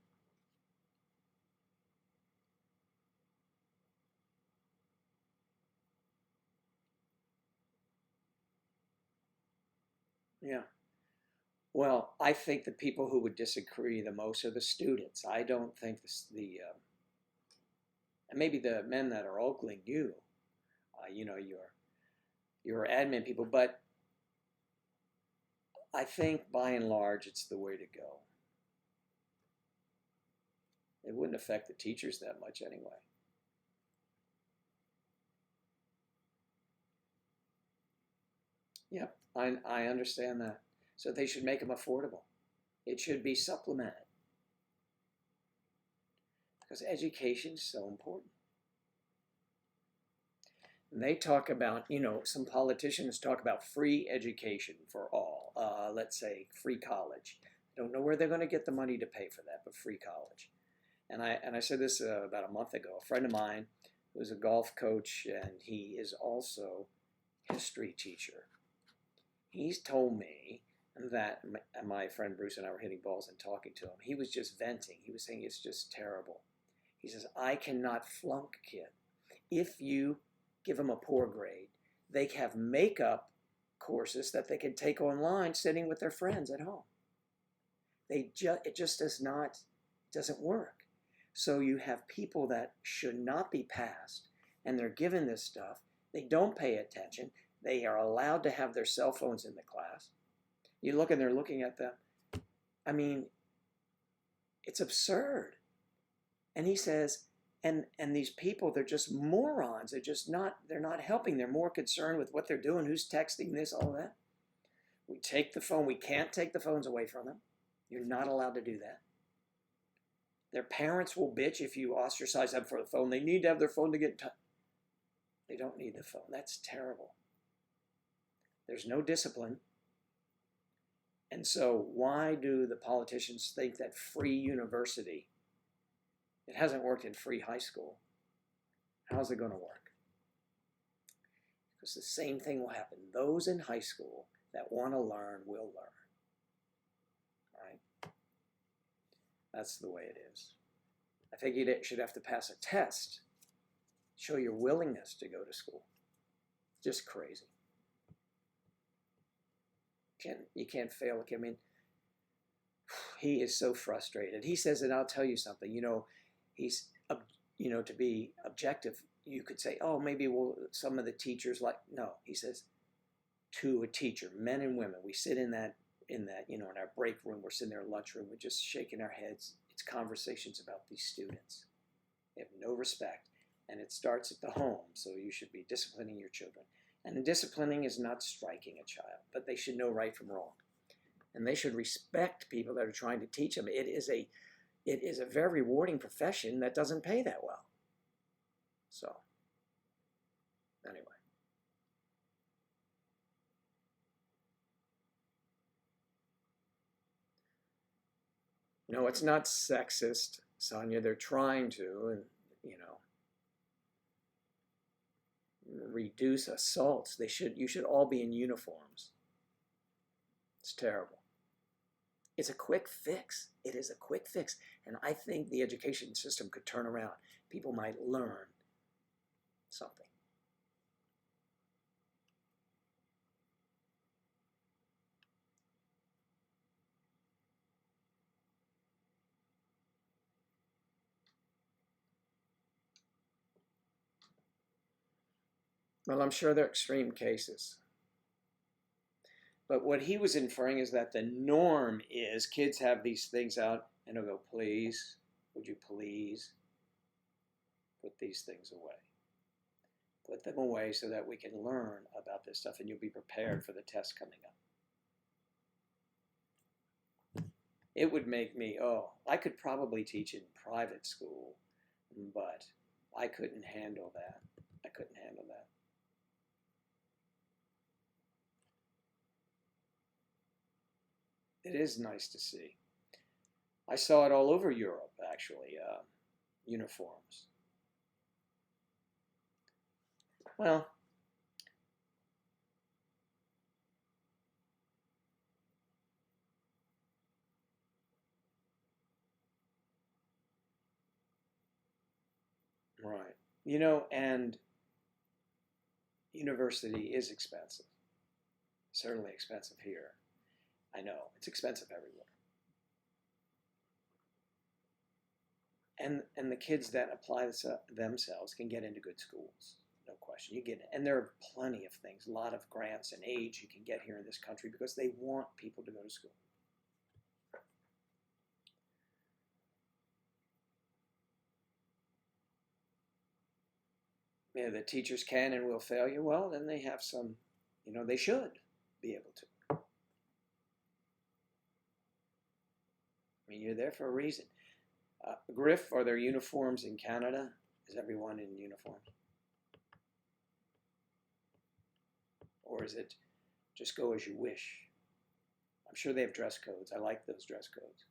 Yeah. Well, I think the people who would disagree the most are the students. I don't think and maybe the men that are ogling you, your admin people, but I think by and large it's the way to go. It wouldn't affect the teachers that much anyway. Yep, I understand that. So they should make them affordable. It should be supplemented because education is so important. And they talk about, some politicians talk about free education for all. Let's say free college. Don't know where they're going to get the money to pay for that, but free college. And I said this about a month ago. A friend of mine who's a golf coach, and he is also a history teacher. He's told me that my friend Bruce and I were hitting balls and talking to him. He was just venting. He was saying it's just terrible. He says, I cannot flunk a kid. If you give them a poor grade, they have makeup courses that they can take online sitting with their friends at home. It just doesn't work. So you have people that should not be passed, and they're given this stuff. They don't pay attention. They are allowed to have their cell phones in the class. You look and they're looking at them. I mean, it's absurd. And he says, and these people, they're just morons. They're not helping. They're more concerned with what they're doing, who's texting this, all that. We take the phone. We can't take the phones away from them. You're not allowed to do that. Their parents will bitch if you ostracize them for the phone. They need to have their phone to get in touch. They don't need the phone. That's terrible. There's no discipline. And so why do the politicians think that free university, it hasn't worked in free high school? How's it going to work? Because the same thing will happen. Those in high school that want to learn will learn. Right? That's the way it is. I think you should have to pass a test, show your willingness to go to school. Just crazy. You can't fail a kid. I mean, he is so frustrated. He says, and I'll tell you something, he's, to be objective, you could say, oh, maybe some of the teachers no, he says, to a teacher, men and women, we sit in that, in our break room, we're sitting there in lunchroom, we're just shaking our heads. It's conversations about these students. They have no respect, and it starts at the home, so you should be disciplining your children. And disciplining is not striking a child, but they should know right from wrong. And they should respect people that are trying to teach them. It is a very rewarding profession that doesn't pay that well. So, anyway. No, it's not sexist, Sonia. They're trying to, and reduce assaults. You should all be in uniforms. It's terrible. It's a quick fix. It is a quick fix. And I think the education system could turn around. People might learn something. Well, I'm sure they're extreme cases. But what he was inferring is that the norm is kids have these things out and they'll go, please, would you please put these things away? Put them away so that we can learn about this stuff and you'll be prepared for the test coming up. It would make me, I could probably teach in private school, but I couldn't handle that. I couldn't handle that. It is nice to see. I saw it all over Europe, actually, uniforms. Well, right. And university is expensive. Certainly expensive here. I know, it's expensive everywhere. And the kids that apply themselves can get into good schools, no question. And there are plenty of things, a lot of grants and aid you can get here in this country because they want people to go to school. The teachers can and will fail you. Well, then they have some, they should be able to. I mean, you're there for a reason. Griff, are there uniforms in Canada? Is everyone in uniform? Or is it just go as you wish? I'm sure they have dress codes. I like those dress codes.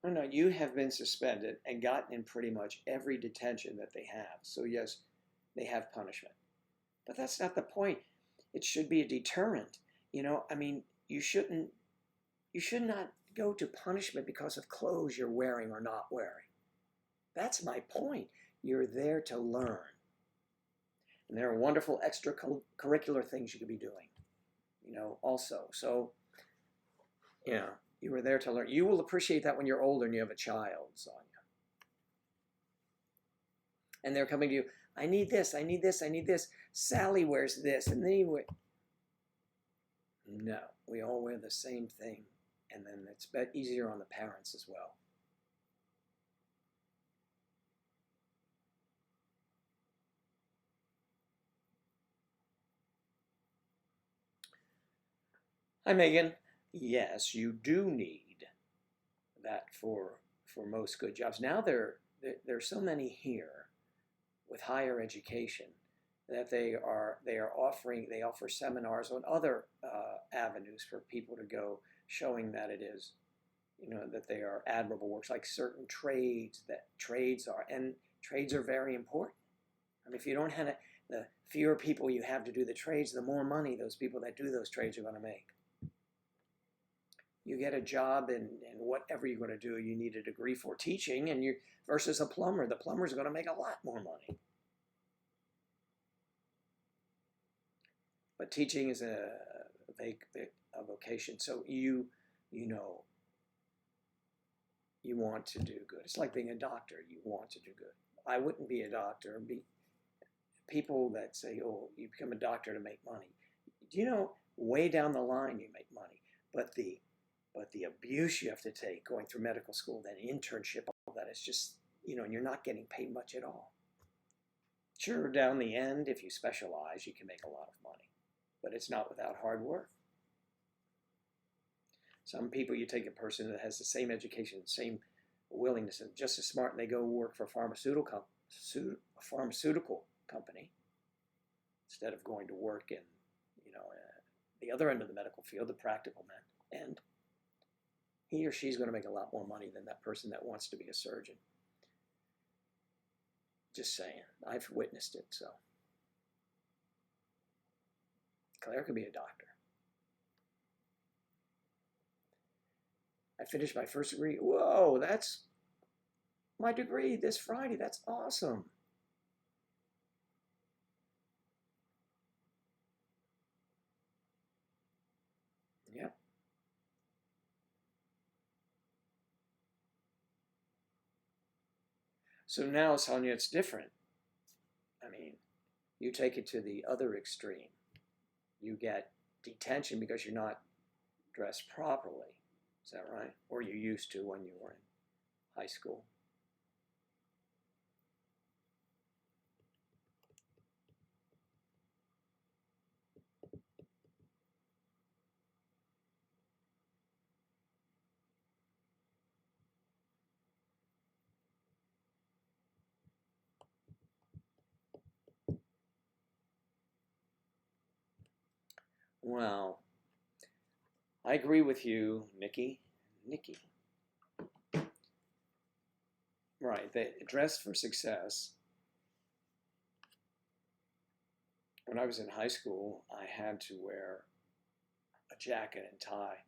No, you have been suspended and gotten in pretty much every detention that they have. So yes, they have punishment. But that's not the point. It should be a deterrent. I mean, you should not go to punishment because of clothes you're wearing or not wearing. That's my point. You're there to learn. And there are wonderful extracurricular things you could be doing. also. So, you were there to learn. You will appreciate that when you're older and you have a child, Sonia. And they're coming to you, I need this, I need this, I need this. Sally wears this, and then you wear... No, we all wear the same thing. And then it's easier on the parents as well. Hi, Megan. Yes, you do need that for most good jobs. Now there's so many here with higher education that they offer seminars on other avenues for people to go, showing that it is, that they are admirable works, like certain trades are very important. I mean, if you don't have it, the fewer people you have to do the trades, the more money those people that do those trades are going to make. You get a job in whatever you're going to do, you need a degree for teaching, and versus a plumber. The plumber's going to make a lot more money. But teaching is a vocation. So you want to do good. It's like being a doctor. You want to do good. I wouldn't be a doctor. People that say, oh, you become a doctor to make money. Way down the line you make money. But the abuse you have to take going through medical school, then internship, all that is just, and you're not getting paid much at all. Sure, down the end, if you specialize, you can make a lot of money. But it's not without hard work. Some people, you take a person that has the same education, same willingness, and just as smart, and they go work for a pharmaceutical company instead of going to work in, the other end of the medical field, the practical end. He or she's going to make a lot more money than that person that wants to be a surgeon. Just saying. I've witnessed it, so. Claire could be a doctor. I finished my first degree. Whoa, that's my degree this Friday. That's awesome. Yep. So now, Sonia, it's different. I mean, you take it to the other extreme. You get detention because you're not dressed properly. Is that right? Or you used to when you were in high school. Well, I agree with you, Nikki. Right, they dress for success. When I was in high school, I had to wear a jacket and tie.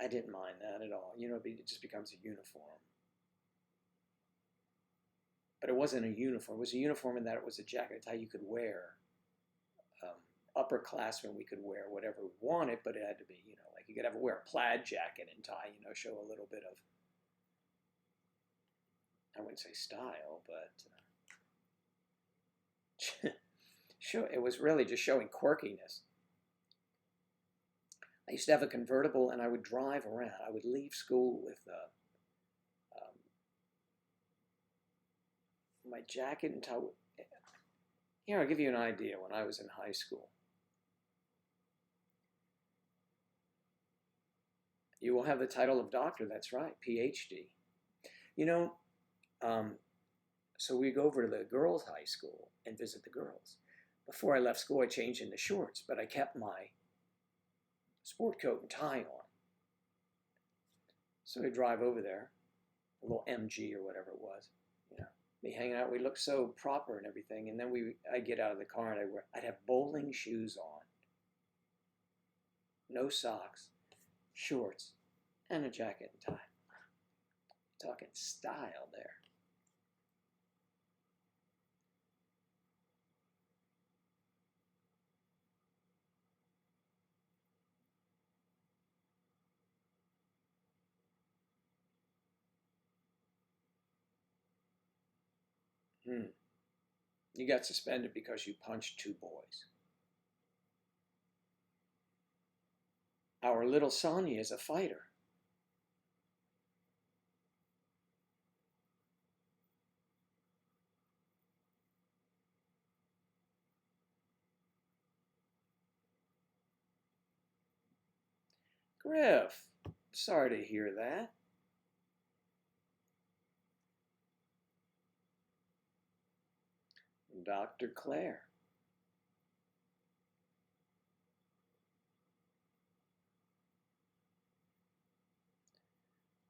I didn't mind that at all. It just becomes a uniform. But it wasn't a uniform. It was a uniform in that it was a jacket and tie you could wear. Upperclassmen, we could wear whatever we wanted, but it had to be, like you could wear a plaid jacket and tie, show a little bit of, I wouldn't say style, but it was really just showing quirkiness. I used to have a convertible, and I would drive around. I would leave school with my jacket and tie. I'll give you an idea. When I was in high school, you will have the title of doctor. That's right, PhD. So we go over to the girls' high school and visit the girls. Before I left school, I changed into shorts, but I kept my sport coat and tie on. So we drive over there, a little MG or whatever it was, me hanging out. We looked so proper and everything, and then I get out of the car and I'd have bowling shoes on, no socks, shorts, and a jacket and tie. Talking style there. You got suspended because you punched two boys. Our little Sonia is a fighter. Griff, sorry to hear that. Dr. Claire.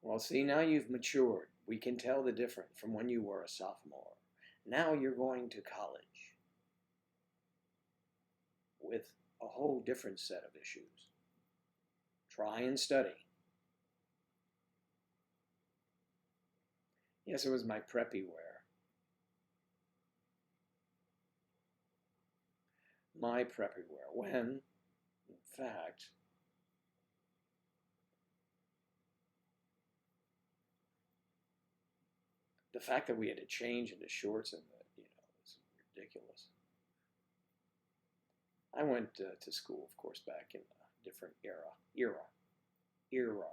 Well, see, now you've matured. We can tell the difference from when you were a sophomore. Now you're going to college with a whole different set of issues. Try and study. Yes, it was my preppy wear. My preppy wear. When, in fact, the fact that we had to change into shorts and was ridiculous. I went to school, of course, back in a different era. E-R-A.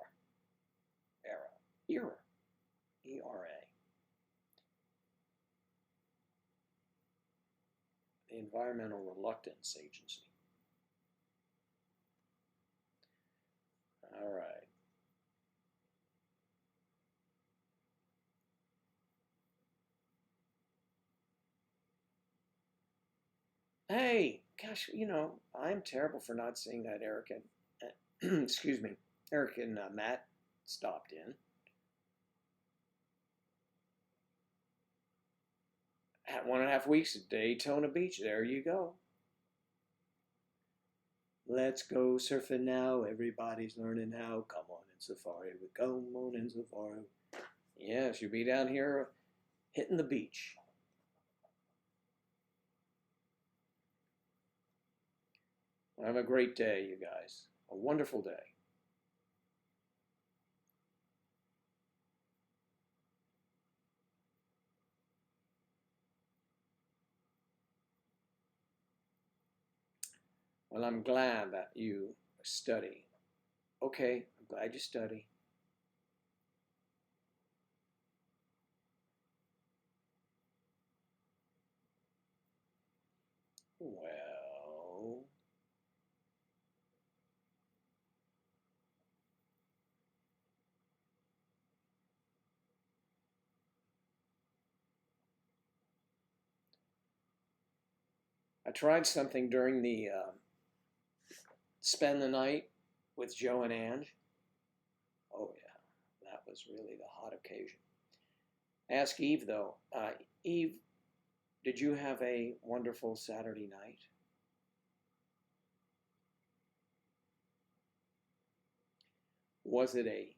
The Environmental Reluctance Agency. All right. Hey, gosh, I'm terrible for not seeing that Eric and, excuse me, Eric and Matt stopped in. At 1.5 weeks at Daytona Beach, there you go. Let's go surfing now, everybody's learning how. Come on in safari, come on in safari. Yes, you'll be down here hitting the beach. Have a great day, you guys. A wonderful day. Well, I'm glad that you study. Okay, I'm glad you study. Well, I tried something during the spend the night with Joe and Ange. Oh yeah, that was really the hot occasion. Ask Eve though. Eve, did you have a wonderful Saturday night? Was it a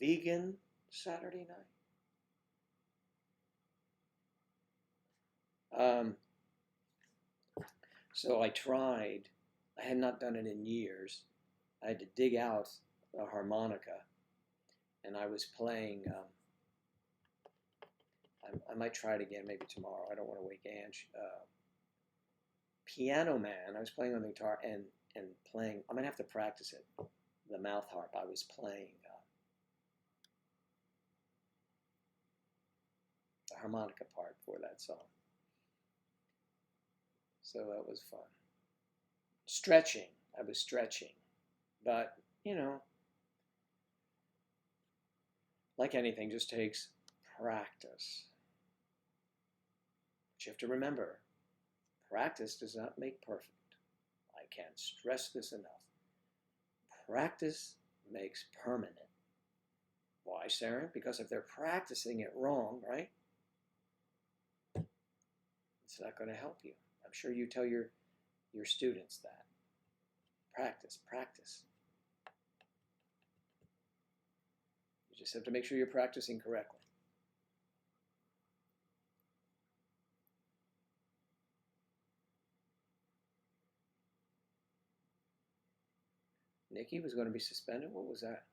vegan Saturday night? So I tried. I had not done it in years. I had to dig out a harmonica, and I was playing. I might try it again maybe tomorrow. I don't want to wake Ange. Piano Man. I was playing on the guitar and playing. I'm gonna have to practice it. The mouth harp. I was playing the harmonica part for that song. So that was fun. Stretching. I was stretching. But, like anything, just takes practice. But you have to remember, practice does not make perfect. I can't stress this enough. Practice makes permanent. Why, Sarah? Because if they're practicing it wrong, right? It's not going to help you. I'm sure you tell your students that. Practice, practice. You just have to make sure you're practicing correctly. Nikki was going to be suspended? What was that?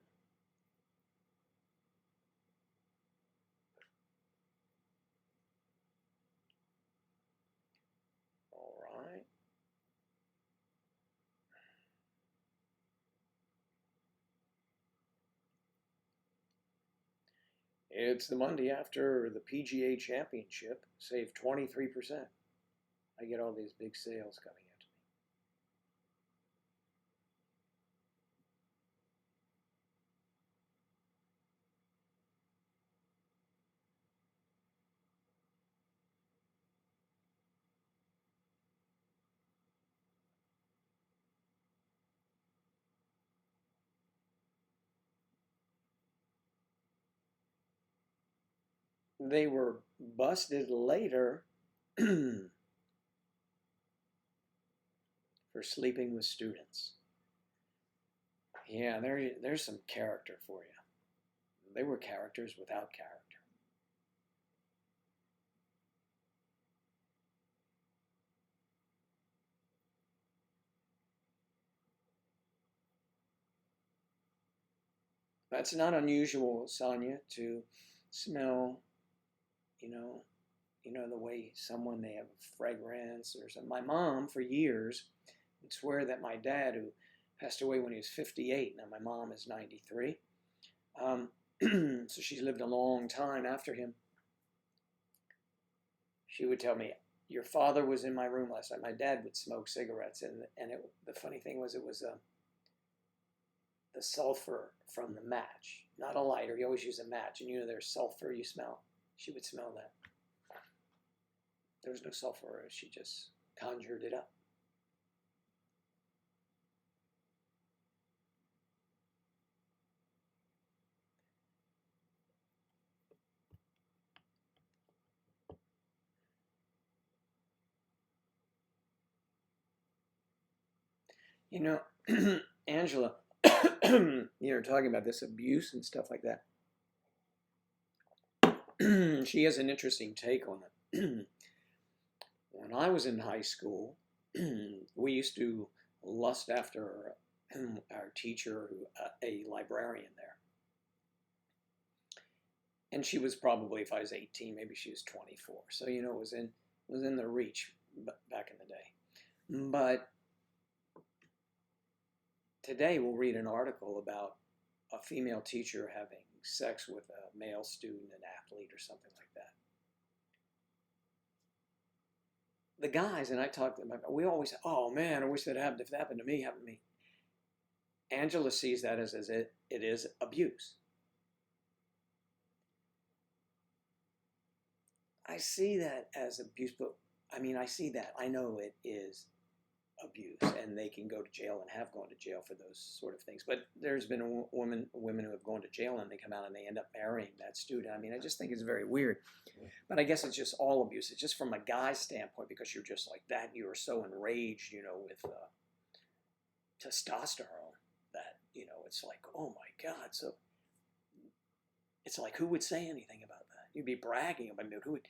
It's the Monday after the PGA Championship. Save 23%. I get all these big sales coming into me. They were busted later for sleeping with students. Yeah, there's some character for you. They were characters without character. That's not unusual, Sonia, to smell, you know, the way someone may have a fragrance or something. My mom, for years, would swear that my dad, who passed away when he was 58, now my mom is 93, so she's lived a long time after him. She would tell me, your father was in my room last night. My dad would smoke cigarettes, and the funny thing was it was the sulfur from the match, not a lighter. He always used a match, and there's sulfur you smell. She would smell that. There was no sulfur. She just conjured it up. Angela, you're talking about this abuse and stuff like that. She has an interesting take on it. When I was in high school, we used to lust after our teacher, a librarian there. And she was probably, if I was 18, maybe she was 24. So, it was in the reach back in the day. But today we'll read an article about a female teacher having sex with a male student, an athlete, or something like that. The guys, and I talk to them about, we always say, oh man, I wish that happened. If that happened to me, happened to me. Angela sees that as it is abuse. I see that as abuse, but I see that. I know it is abuse, and they can go to jail and have gone to jail for those sort of things. But there's been women who have gone to jail and they come out and they end up marrying that student. I just think it's very weird. But I guess it's just all abuse. It's just from a guy's standpoint, because you're just like that. You are so enraged, with testosterone that, it's like, oh my God. So it's like, who would say anything about that? You'd be bragging about it. Who would?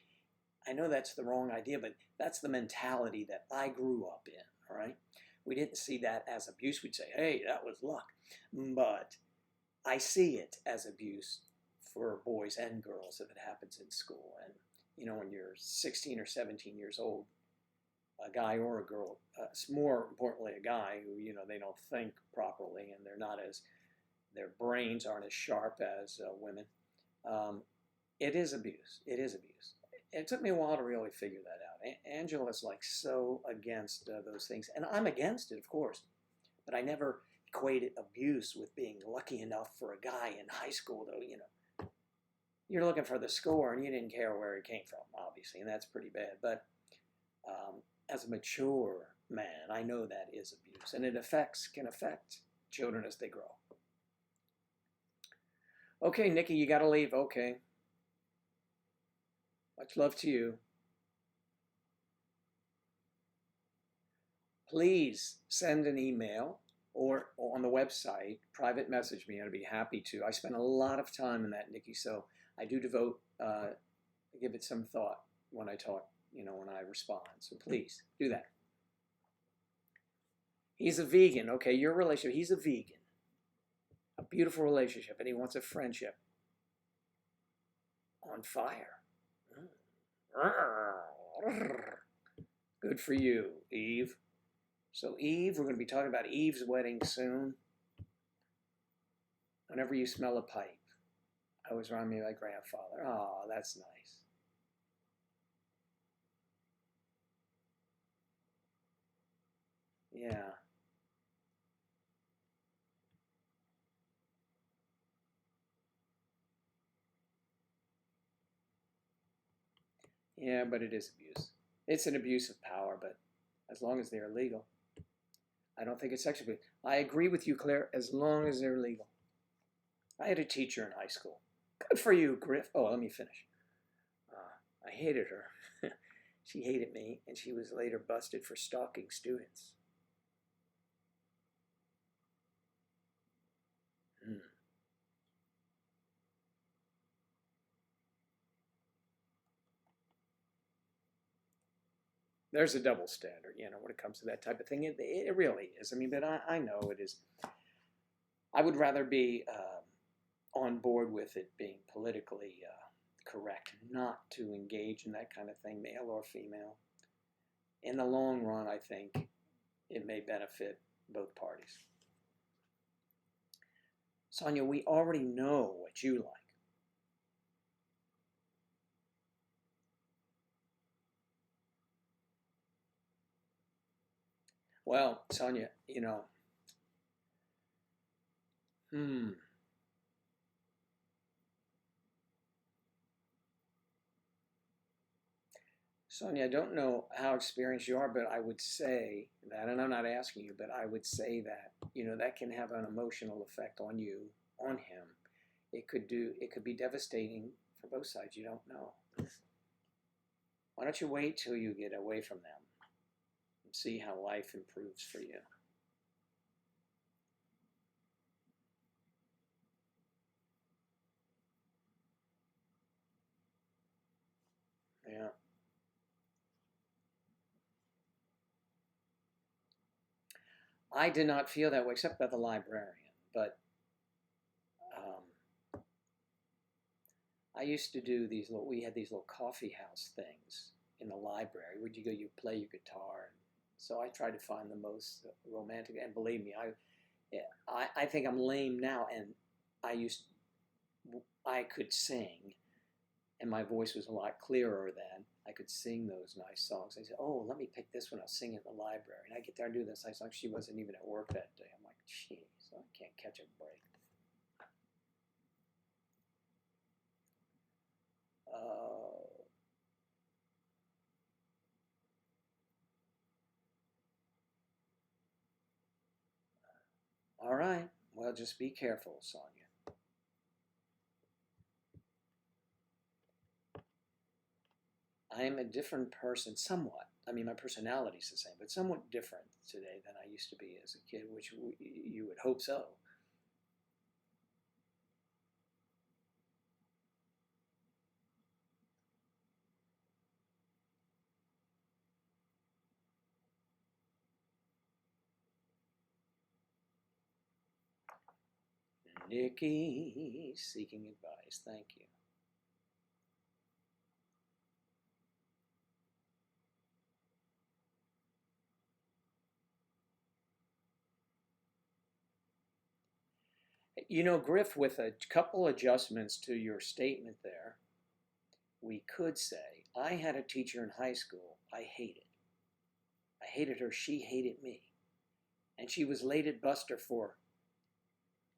I know that's the wrong idea, but that's the mentality that I grew up in. All right, we didn't see that as abuse. We'd say, "Hey, that was luck," but I see it as abuse for boys and girls if it happens in school. And when you're 16 or 17 years old, a guy or a girl, more importantly, a guy who they don't think properly and their brains aren't as sharp as women. It is abuse. It is abuse. It took me a while to really figure that out. Angela's like so against those things, and I'm against it, of course, but I never equated abuse with being lucky enough for a guy in high school, though. You're looking for the score, and you didn't care where it came from, obviously, and that's pretty bad. But as a mature man, I know that is abuse, and it can affect children as they grow. Okay, Nikki, you got to leave. Okay. Much love to you. Please send an email or on the website, private message me. I'd be happy to. I spend a lot of time in that, Nikki, so I do give it some thought when I talk, when I respond. So please do that. He's a vegan. Okay, your relationship, he's a vegan. A beautiful relationship, and he wants a friendship. On fire. Good for you, Eve. So Eve, we're going to be talking about Eve's wedding soon. Whenever you smell a pipe, always remind me of my grandfather. Oh, that's nice. Yeah. Yeah, but it is abuse. It's an abuse of power, but as long as they're legal. I don't think it's sexual abuse. I agree with you, Claire, as long as they're legal. I had a teacher in high school. Good for you, Griff. Oh, let me finish. I hated her. She hated me, and she was later busted for stalking students. Hmm. There's a double standard, when it comes to that type of thing. It really is. I mean, but I know it is. I would rather be on board with it being politically correct, not to engage in that kind of thing, male or female. In the long run, I think it may benefit both parties. Sonia, we already know what you like. Well, Sonia, hmm. Sonia, I don't know how experienced you are, but I would say that, and I'm not asking you, but I would say that, that can have an emotional effect on you, on him. It could be devastating for both sides. You don't know. Why don't you wait till you get away from them and see how life improves for you? Yeah. I did not feel that way, except about the librarian. But um, I used to do we had these little coffee house things in the library where you play your guitar. And so I tried to find the most romantic, and believe me, I think I'm lame now, and I used, I could sing, and my voice was a lot clearer then. I could sing those nice songs. I said, "Oh, let me pick this one. I'll sing it in the library." And I get there and do this nice song. She wasn't even at work that day. I'm like, "Jeez, I can't catch a break." Uh, all right. Well, just be careful, Sonia. I am a different person, somewhat. I mean, my personality's the same, but somewhat different today than I used to be as a kid, which you would hope so. Nikki, seeking advice. Thank you. Griff, with a couple adjustments to your statement there, we could say, I had a teacher in high school I hated. I hated her, she hated me. And she was late at Buster for,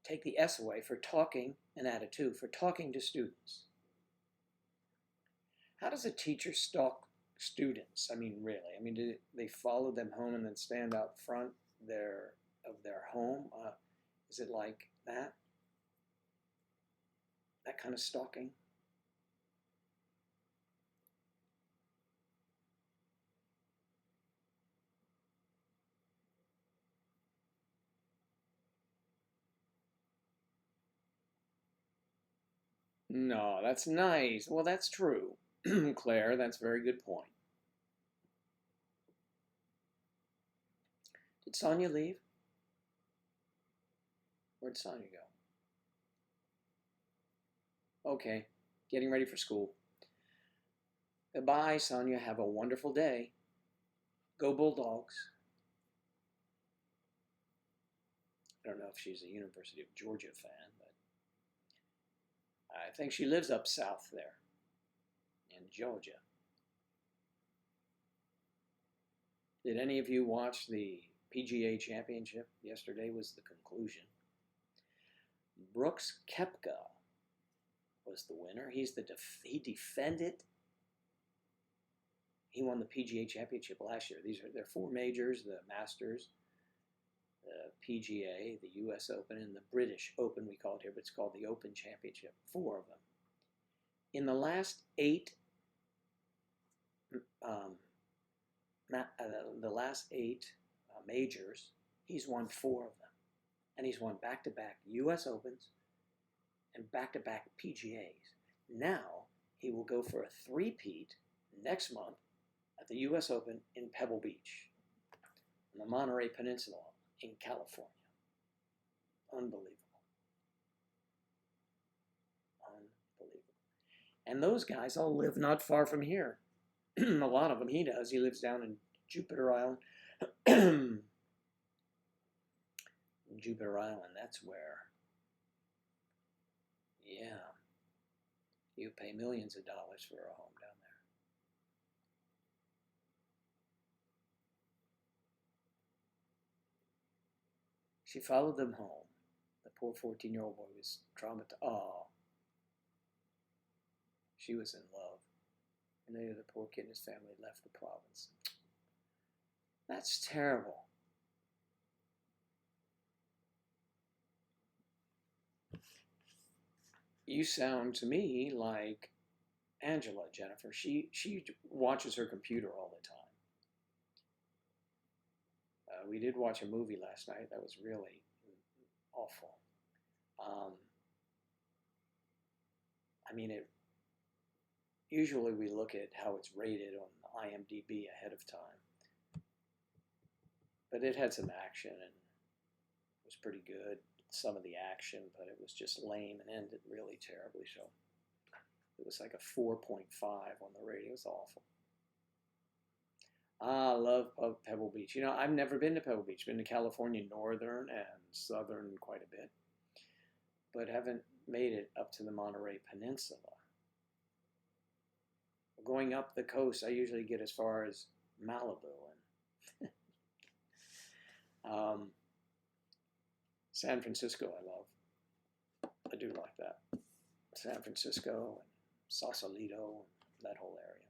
take the S away, for talking, an attitude, for talking to students. How does a teacher stalk students? I mean, really? I mean, do they follow them home and then stand out front of their home? Is it like that? That kind of stalking? No, that's nice. Well, that's true. Claire, that's a very good point. Did Sonia leave? Where'd Sonia go? Okay, getting ready for school. Goodbye, Sonia. Have a wonderful day. Go Bulldogs. I don't know if she's a University of Georgia fan, but I think she lives up south there in Georgia. Did any of you watch the PGA Championship? Yesterday was the conclusion. Brooks Koepka was the winner. He defended. He won the PGA Championship last year. There are four majors: the Masters, the PGA, the U.S. Open, and the British Open. We call it here, but it's called the Open Championship. Four of them. In the last eight majors, he's won four of them. And he's won back-to-back U.S. Opens and back-to-back PGAs. Now he will go for a three-peat next month at the U.S. Open in Pebble Beach, on the Monterey Peninsula in California. Unbelievable. And those guys all live not far from here. A lot of them he does. He lives down in Jupiter Island. Jupiter Island, that's where, yeah, you pay millions of dollars for a home down there. She followed them home. The poor 14-year-old boy was traumatized. Oh, she was in love. And later the poor kid and his family left the province. That's terrible. You sound to me like Angela, Jennifer. She watches her computer all the time. We did watch a movie last night that was really awful. Usually we look at how it's rated on IMDb ahead of time. But it had some action and it was pretty good. Some of the action, but it was just lame and ended really terribly. So it was like a 4.5 on the rating. It was awful. I love Pebble Beach. I've never been to Pebble Beach. Been to California northern and southern quite a bit, but haven't made it up to the Monterey Peninsula. Going up the coast, I usually get as far as Malibu and San Francisco I love. I do like that. San Francisco and Sausalito and that whole area.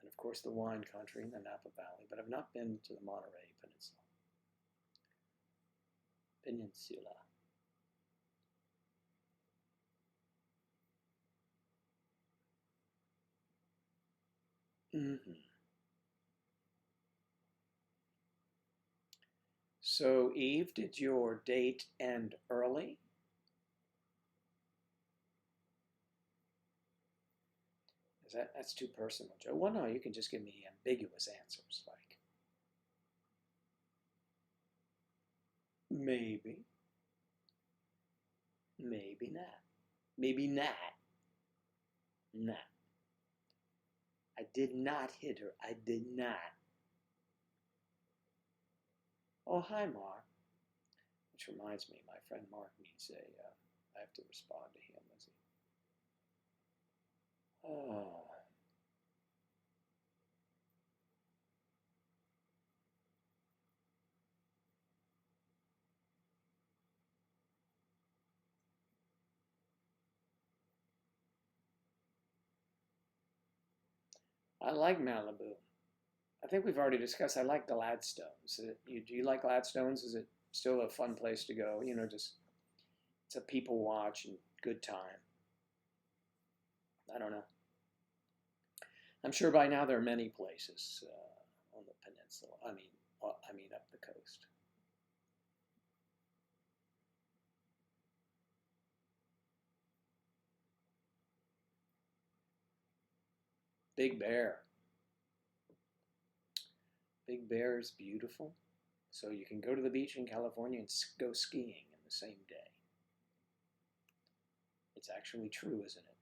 And of course the wine country and the Napa Valley, but I've not been to the Monterey Peninsula. So, Eve, did your date end early? That's too personal, Joe. Well, no, you can just give me ambiguous answers, like maybe, maybe not, maybe not. Nah. I did not hit her. I did not. Oh, hi, Mark. Which reminds me, my friend Mark needs I have to respond to him, as he. Oh. I like Malibu. I think we've already discussed. I like Gladstone's. Do you like Gladstone's? Is it still a fun place to go? Just it's a people watch and good time. I don't know. I'm sure by now there are many places on the peninsula. I mean up the coast. Big Bear. Big Bear is beautiful. So you can go to the beach in California and go skiing in the same day. It's actually true, isn't it?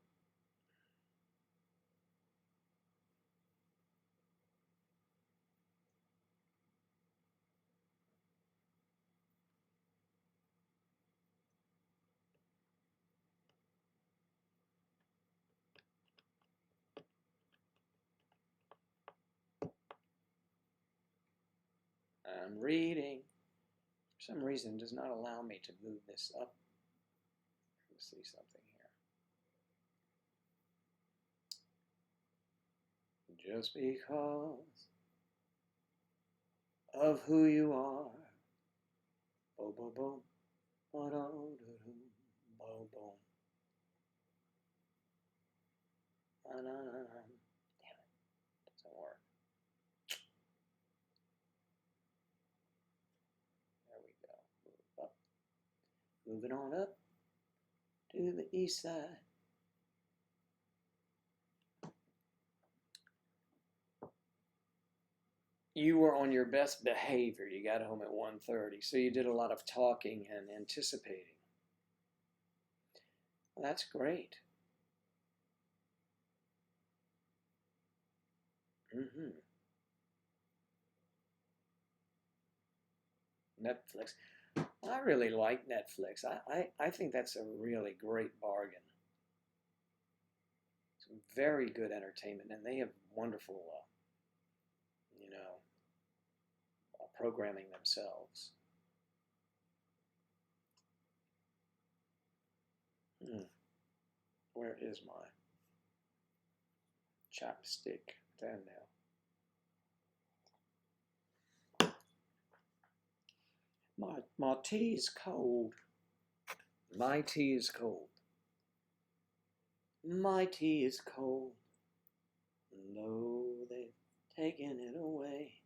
I'm reading. For some reason, it does not allow me to move this up. Let's see something here. Just because of who you are. Boom, boom, boom. Boom, boom, boom. Damn it. Doesn't work. There we go. Move up. Moving on up to the east side. You were on your best behavior. You got home at 1:30, so you did a lot of talking and anticipating. Well, that's great. Netflix. I really like Netflix. I think that's a really great bargain. Some very good entertainment, and they have wonderful, programming themselves. Where is my chopstick? There now. My tea is cold. My tea is cold. My tea is cold. No, they've taken it away.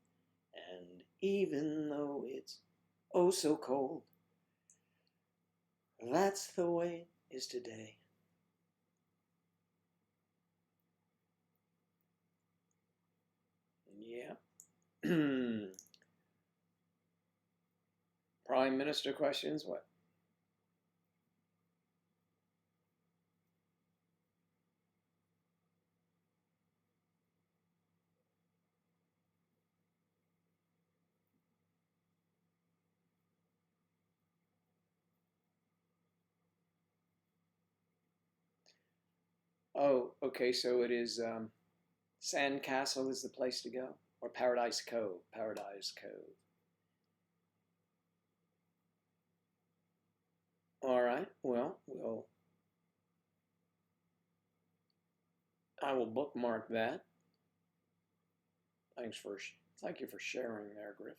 And even though it's oh so cold, that's the way it is today. Yeah. Prime Minister questions? What? Oh, okay, so it is Sandcastle is the place to go? Or Paradise Cove? Paradise Cove. All right, well, I will bookmark that. Thank you for sharing there, Griff.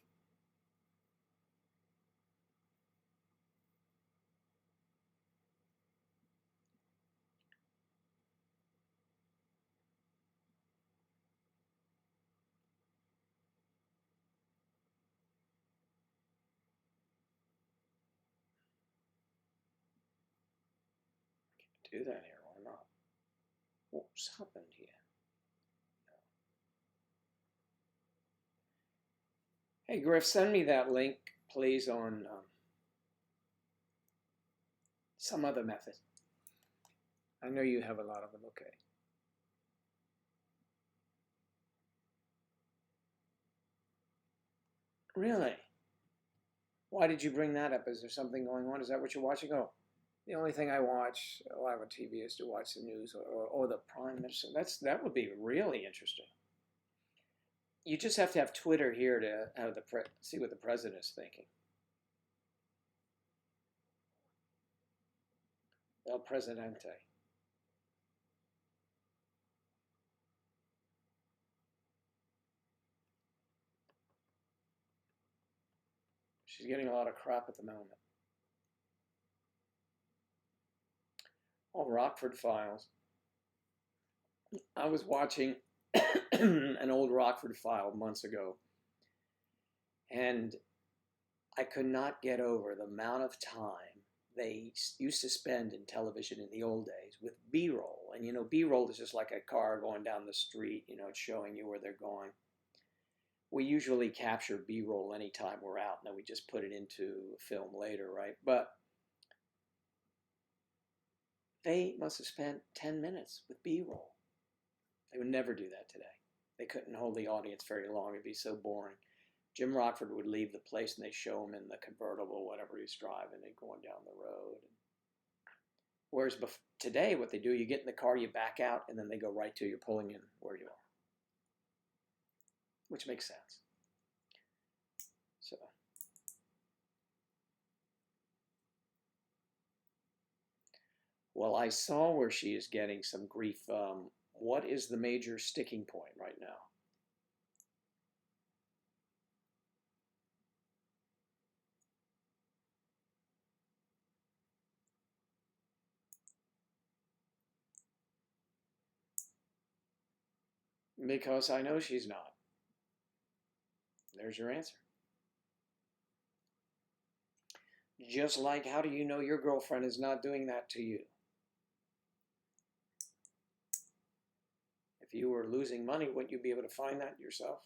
Do that here or not? What's happened here? Hey, Griff, send me that link, please, on some other method. I know you have a lot of them. Okay. Really? Why did you bring that up? Is there something going on? Is that what you're watching? Oh, the only thing I watch live on TV is to watch the news or the Prime Minister. That would be really interesting. You just have to have Twitter here to have see what the president is thinking. El Presidente. She's getting a lot of crap at the moment. Oh, Rockford Files. I was watching an old Rockford file months ago, and I could not get over the amount of time they used to spend in television in the old days with B-roll. And B-roll is just like a car going down the street, it's showing you where they're going. We usually capture B-roll anytime we're out, and then we just put it into film later, right? But they must have spent 10 minutes with B-roll. They would never do that today. They couldn't hold the audience very long. It'd be so boring. Jim Rockford would leave the place and they show him in the convertible, whatever he's driving, and going down the road. Whereas today, what they do, you get in the car, you back out, and then they go right to you, pulling in where you are. Which makes sense. So, well, I saw where she is getting some grief. What is the major sticking point right now? Because I know she's not. There's your answer. Just like, how do you know your girlfriend is not doing that to you? If you were losing money, wouldn't you be able to find that yourself?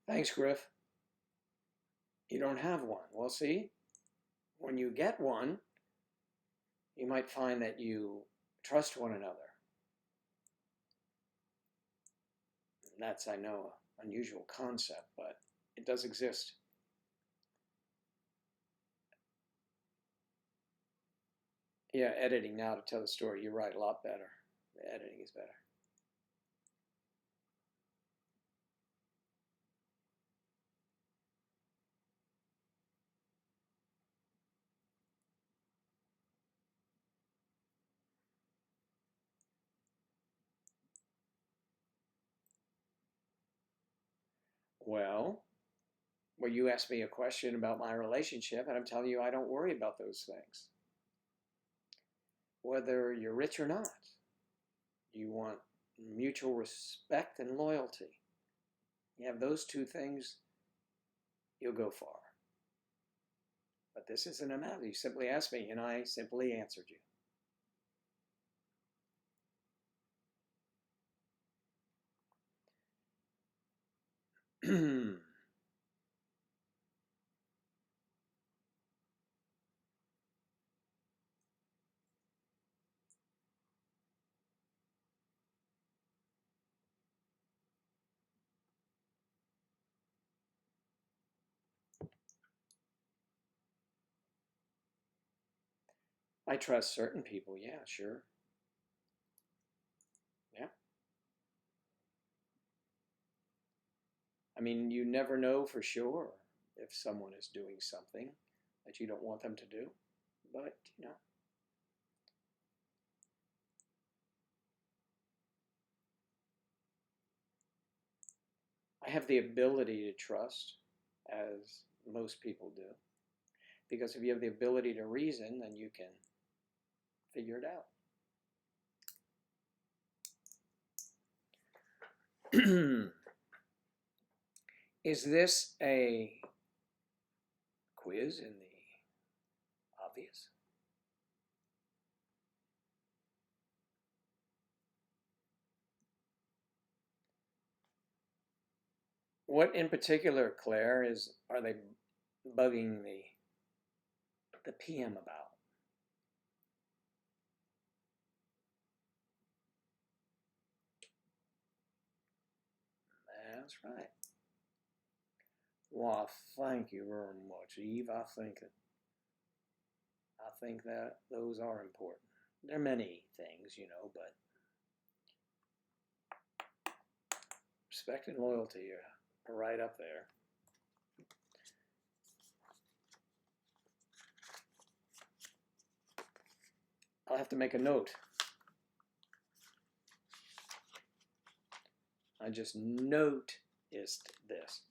Thanks, Griff. You don't have one. Well, see, when you get one, you might find that you trust one another. And that's, I know, an unusual concept, but it does exist. Yeah, editing now to tell the story. You're right, a lot better. The editing is better. Well, you asked me a question about my relationship, and I'm telling you, I don't worry about those things. Whether you're rich or not, you want mutual respect and loyalty. You have those two things, you'll go far. But this isn't a matter. You simply asked me, and I simply answered you. I trust certain people, yeah, sure. Yeah. I mean, you never know for sure if someone is doing something that you don't want them to do. But, I have the ability to trust, as most people do. Because if you have the ability to reason, then you can figure it out. Is this a quiz in the obvious? What in particular, Claire, are they bugging the PM about? That's right. Well, thank you very much, Eve. I think that those are important. There are many things, but respect and loyalty are right up there. I'll have to make a note. I just noticed this.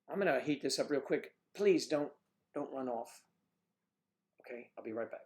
I'm gonna heat this up real quick. Please don't run off. Okay, I'll be right back.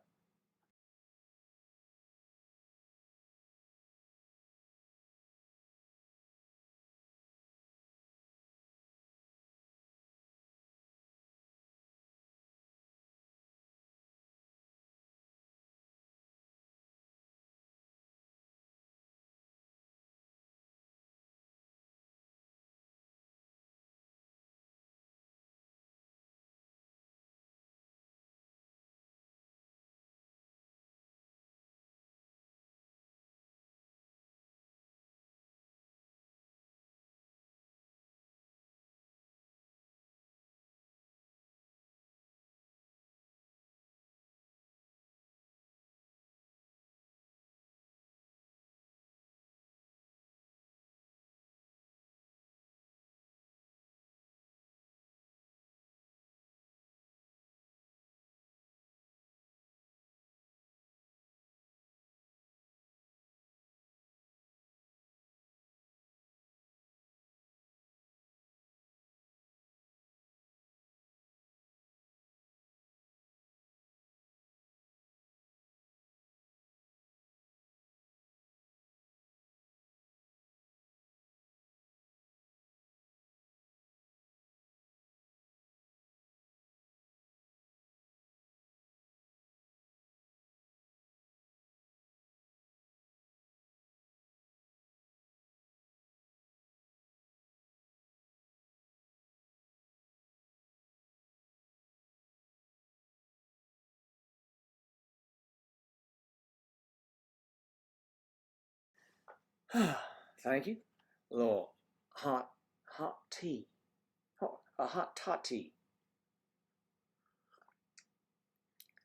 Thank you. A little hot tea. A hot toddy.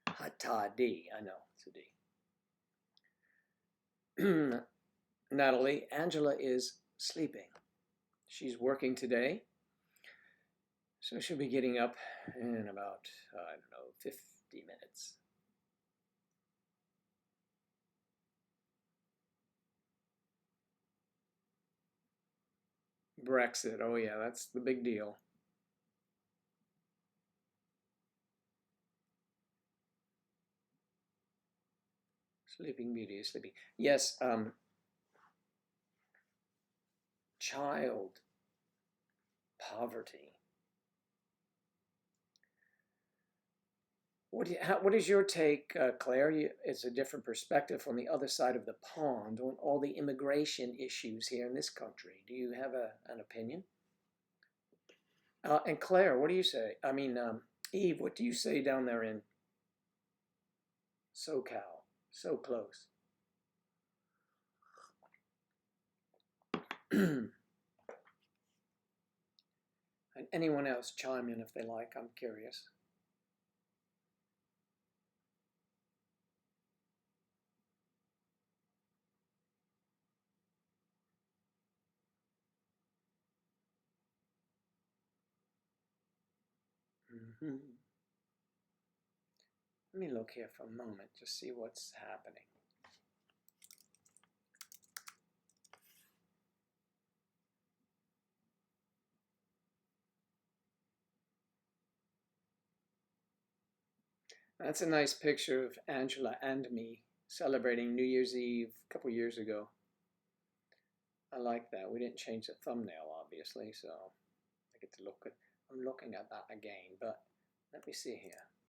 Hot toddy. I know, it's a D. Natalie, Angela is sleeping. She's working today, so she'll be getting up in about, I don't know, 50 minutes. Brexit, oh yeah, that's the big deal. Sleeping Beauty is sleeping. Yes, child poverty. What is your take, Claire? It's a different perspective from the other side of the pond on all the immigration issues here in this country. Do you have an opinion? And Claire, what do you say? I mean, Eve, what do you say down there in SoCal? So close. And anyone else chime in if they like. I'm curious. Mm-hmm. Let me look here for a moment, just see what's happening. That's a nice picture of Angela and me celebrating New Year's Eve a couple years ago. I like that. We didn't change the thumbnail, obviously, so I get to look at. I'm looking at that again, but let me see here.